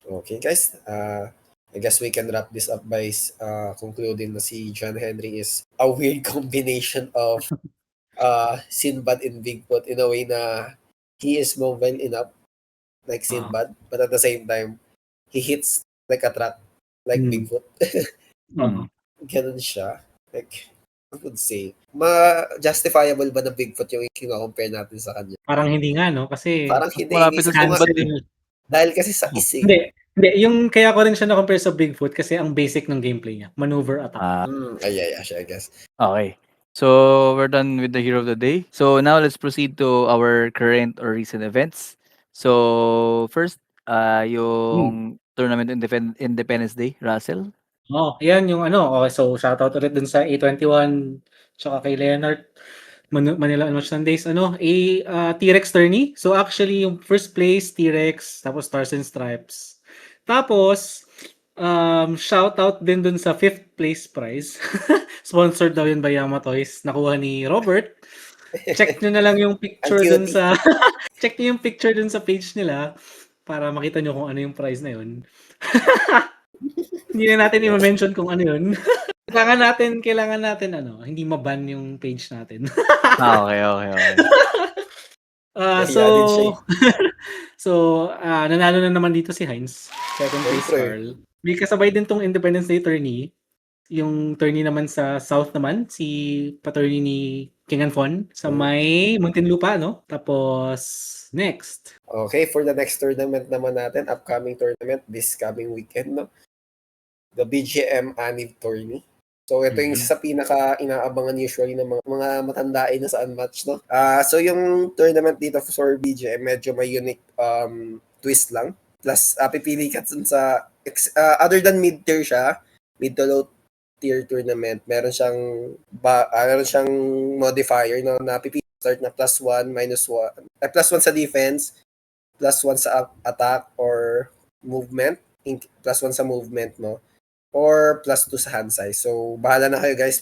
Okay, guys. I guess we can wrap this up by concluding na si John Henry is a weird combination of Sinbad and Bigfoot in a way na he is mobile enough like Sinbad, but at the same time, he hits like a truck like Bigfoot. Ganun siya. Like, I would say, ma-justifiable ba na Bigfoot yung i-compare natin sa kanya? Parang hindi nga, no? Kasi parang hindi. Malapit sa Sinbad dahil kasi sa ising. Hindi, yung kaya ko rin siya na-compare sa Bigfoot kasi ang basic ng gameplay niya, maneuver attack. I guess. Okay. So, we're done with the hero of the day. So, now let's proceed to our current or recent events. So, first, yung Tournament Independence Day, Russell. Yan yung Okay, so shoutout ulit dun sa A21 tsaka kay Leonard. Manila Unmatched Sundays, T-Rex tourney. So actually, yung first place, T-Rex, tapos Stars and Stripes. Tapos, shoutout din dun sa 5th place prize. Sponsored daw yun by Yama Toys. Nakuha ni Robert. Check nyo na lang yung picture dun sa check nyo yung picture dun sa page nila para makita nyo kung ano yung prize na yun. Hindi na natin i-mention kung ano yun. Kailangan natin hindi maban yung page natin. Okay. Nanalo na naman dito si Heinz. Second place Carl. May kasabay din tong Independence Day tourney. Yung tourney naman sa South naman, si pa-tourney ni King and Fon sa may Muntinlupa, no? Tapos, next. Okay, for the next tournament naman natin, upcoming tournament this coming weekend, no? The BGM Anib Tourney. So, ito yung sa pinaka-inaabangan usually ng mga matandain na sa Unmatched, no? So, yung tournament dito for BGM, medyo may unique twist lang. Plus, pipili ka sa, other than mid-tier siya, mid to low tier tournament, meron siyang modifier na pipili start na +1, -1, +1 sa defense, +1 sa attack or movement, +1 sa movement, no? Or +2 sa hand size. So, bahala na kayo guys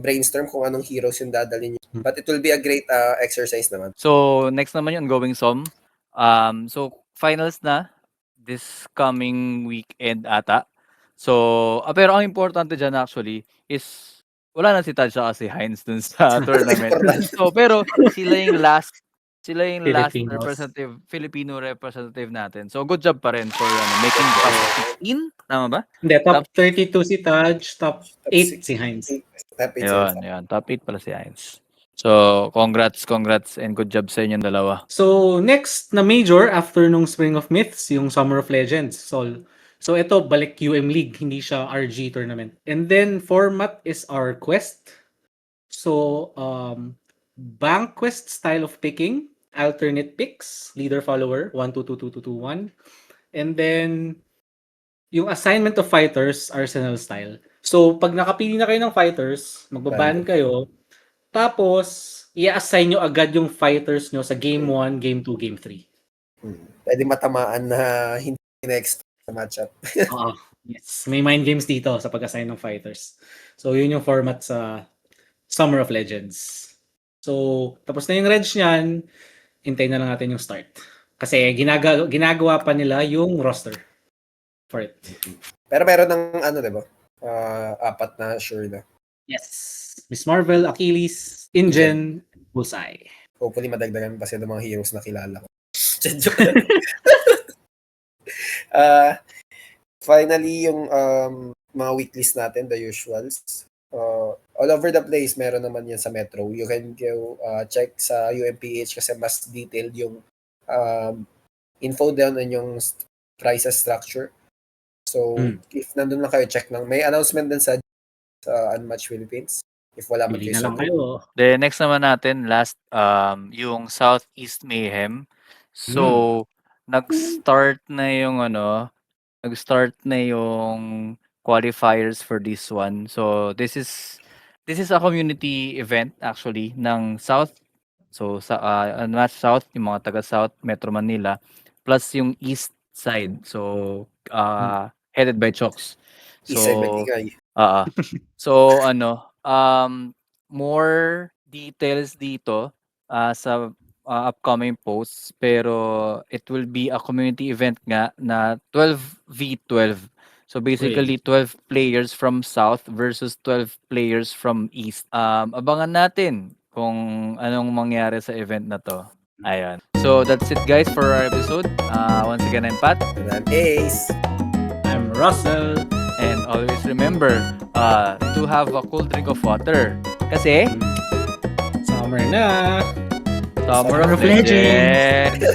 brainstorm kung anong heroes yung dadalhin nyo. But it will be a great exercise naman. So, next naman yung ongoing SOM. So, finals na this coming weekend ata. So, pero ang importante dyan actually is wala na si Tad siya kasi Heinz dun sa tournament. So, pero sila yung last Sila yung last Filipino representative natin. So, good job pa rin for making top 15. Tama ba? Hindi, top 32 si Taj, top 8 si Heinz. Top 8 Yun. Top 8 pala si Heinz. So, congrats, and good job sa inyong dalawa. So, next na major after nung Spring of Myths, yung Summer of Legends. So ito, balik UM League, hindi siya RG tournament. And then, format is our quest. So, bank quest style of picking, alternate picks, leader-follower, 1-2-2-2-2-1. And then, yung assignment of fighters, Arsenal style. So, pag nakapili na kayo ng fighters, magbaban kayo, tapos, i-assign nyo agad yung fighters nyo sa Game 1, Game 2, Game 3. Pwede matamaan na hindi na-expect sa matchup. Yes. May mind games dito sa pag-assign ng fighters. So, yun yung format sa Summer of Legends. So, tapos na yung reg niyan, hintayin na lang natin yung start. Kasi ginagawa pa nila yung roster for it. Pero meron ng diba? 4 na sure na. Yes. Miss Marvel, Achilles, Ingen, Bullseye. Hopefully madagdagan pa sila ng mga heroes na kilala ko. Finally, yung mga weeklist natin, the usuals. All over the place, meron naman yan sa Metro. You can go check sa UMPH kasi mas detailed yung info down on yung prices structure. So, if nandun lang kayo, check lang. May announcement din sa Unmatched Philippines. If wala Pili na lang kayo. The next naman natin, last, yung Southeast Mayhem. So, nag-start na yung qualifiers for this one. So, this is a community event actually ng South. So, sa Unmatched South, yung mga taga South, Metro Manila, plus yung East side. So, headed by Chokes. So, East side Matigay. So, more details dito sa upcoming posts, pero it will be a community event nga na 12v12. So basically 12 players from South versus 12 players from East. Abangan natin kung anong mangyari sa event na to. Ayan. So that's it guys for our episode. Once again, I'm Pat. And I'm Ace. I'm Russell. And always remember to have a cool drink of water. Kasi Summer na. Summer of Legends.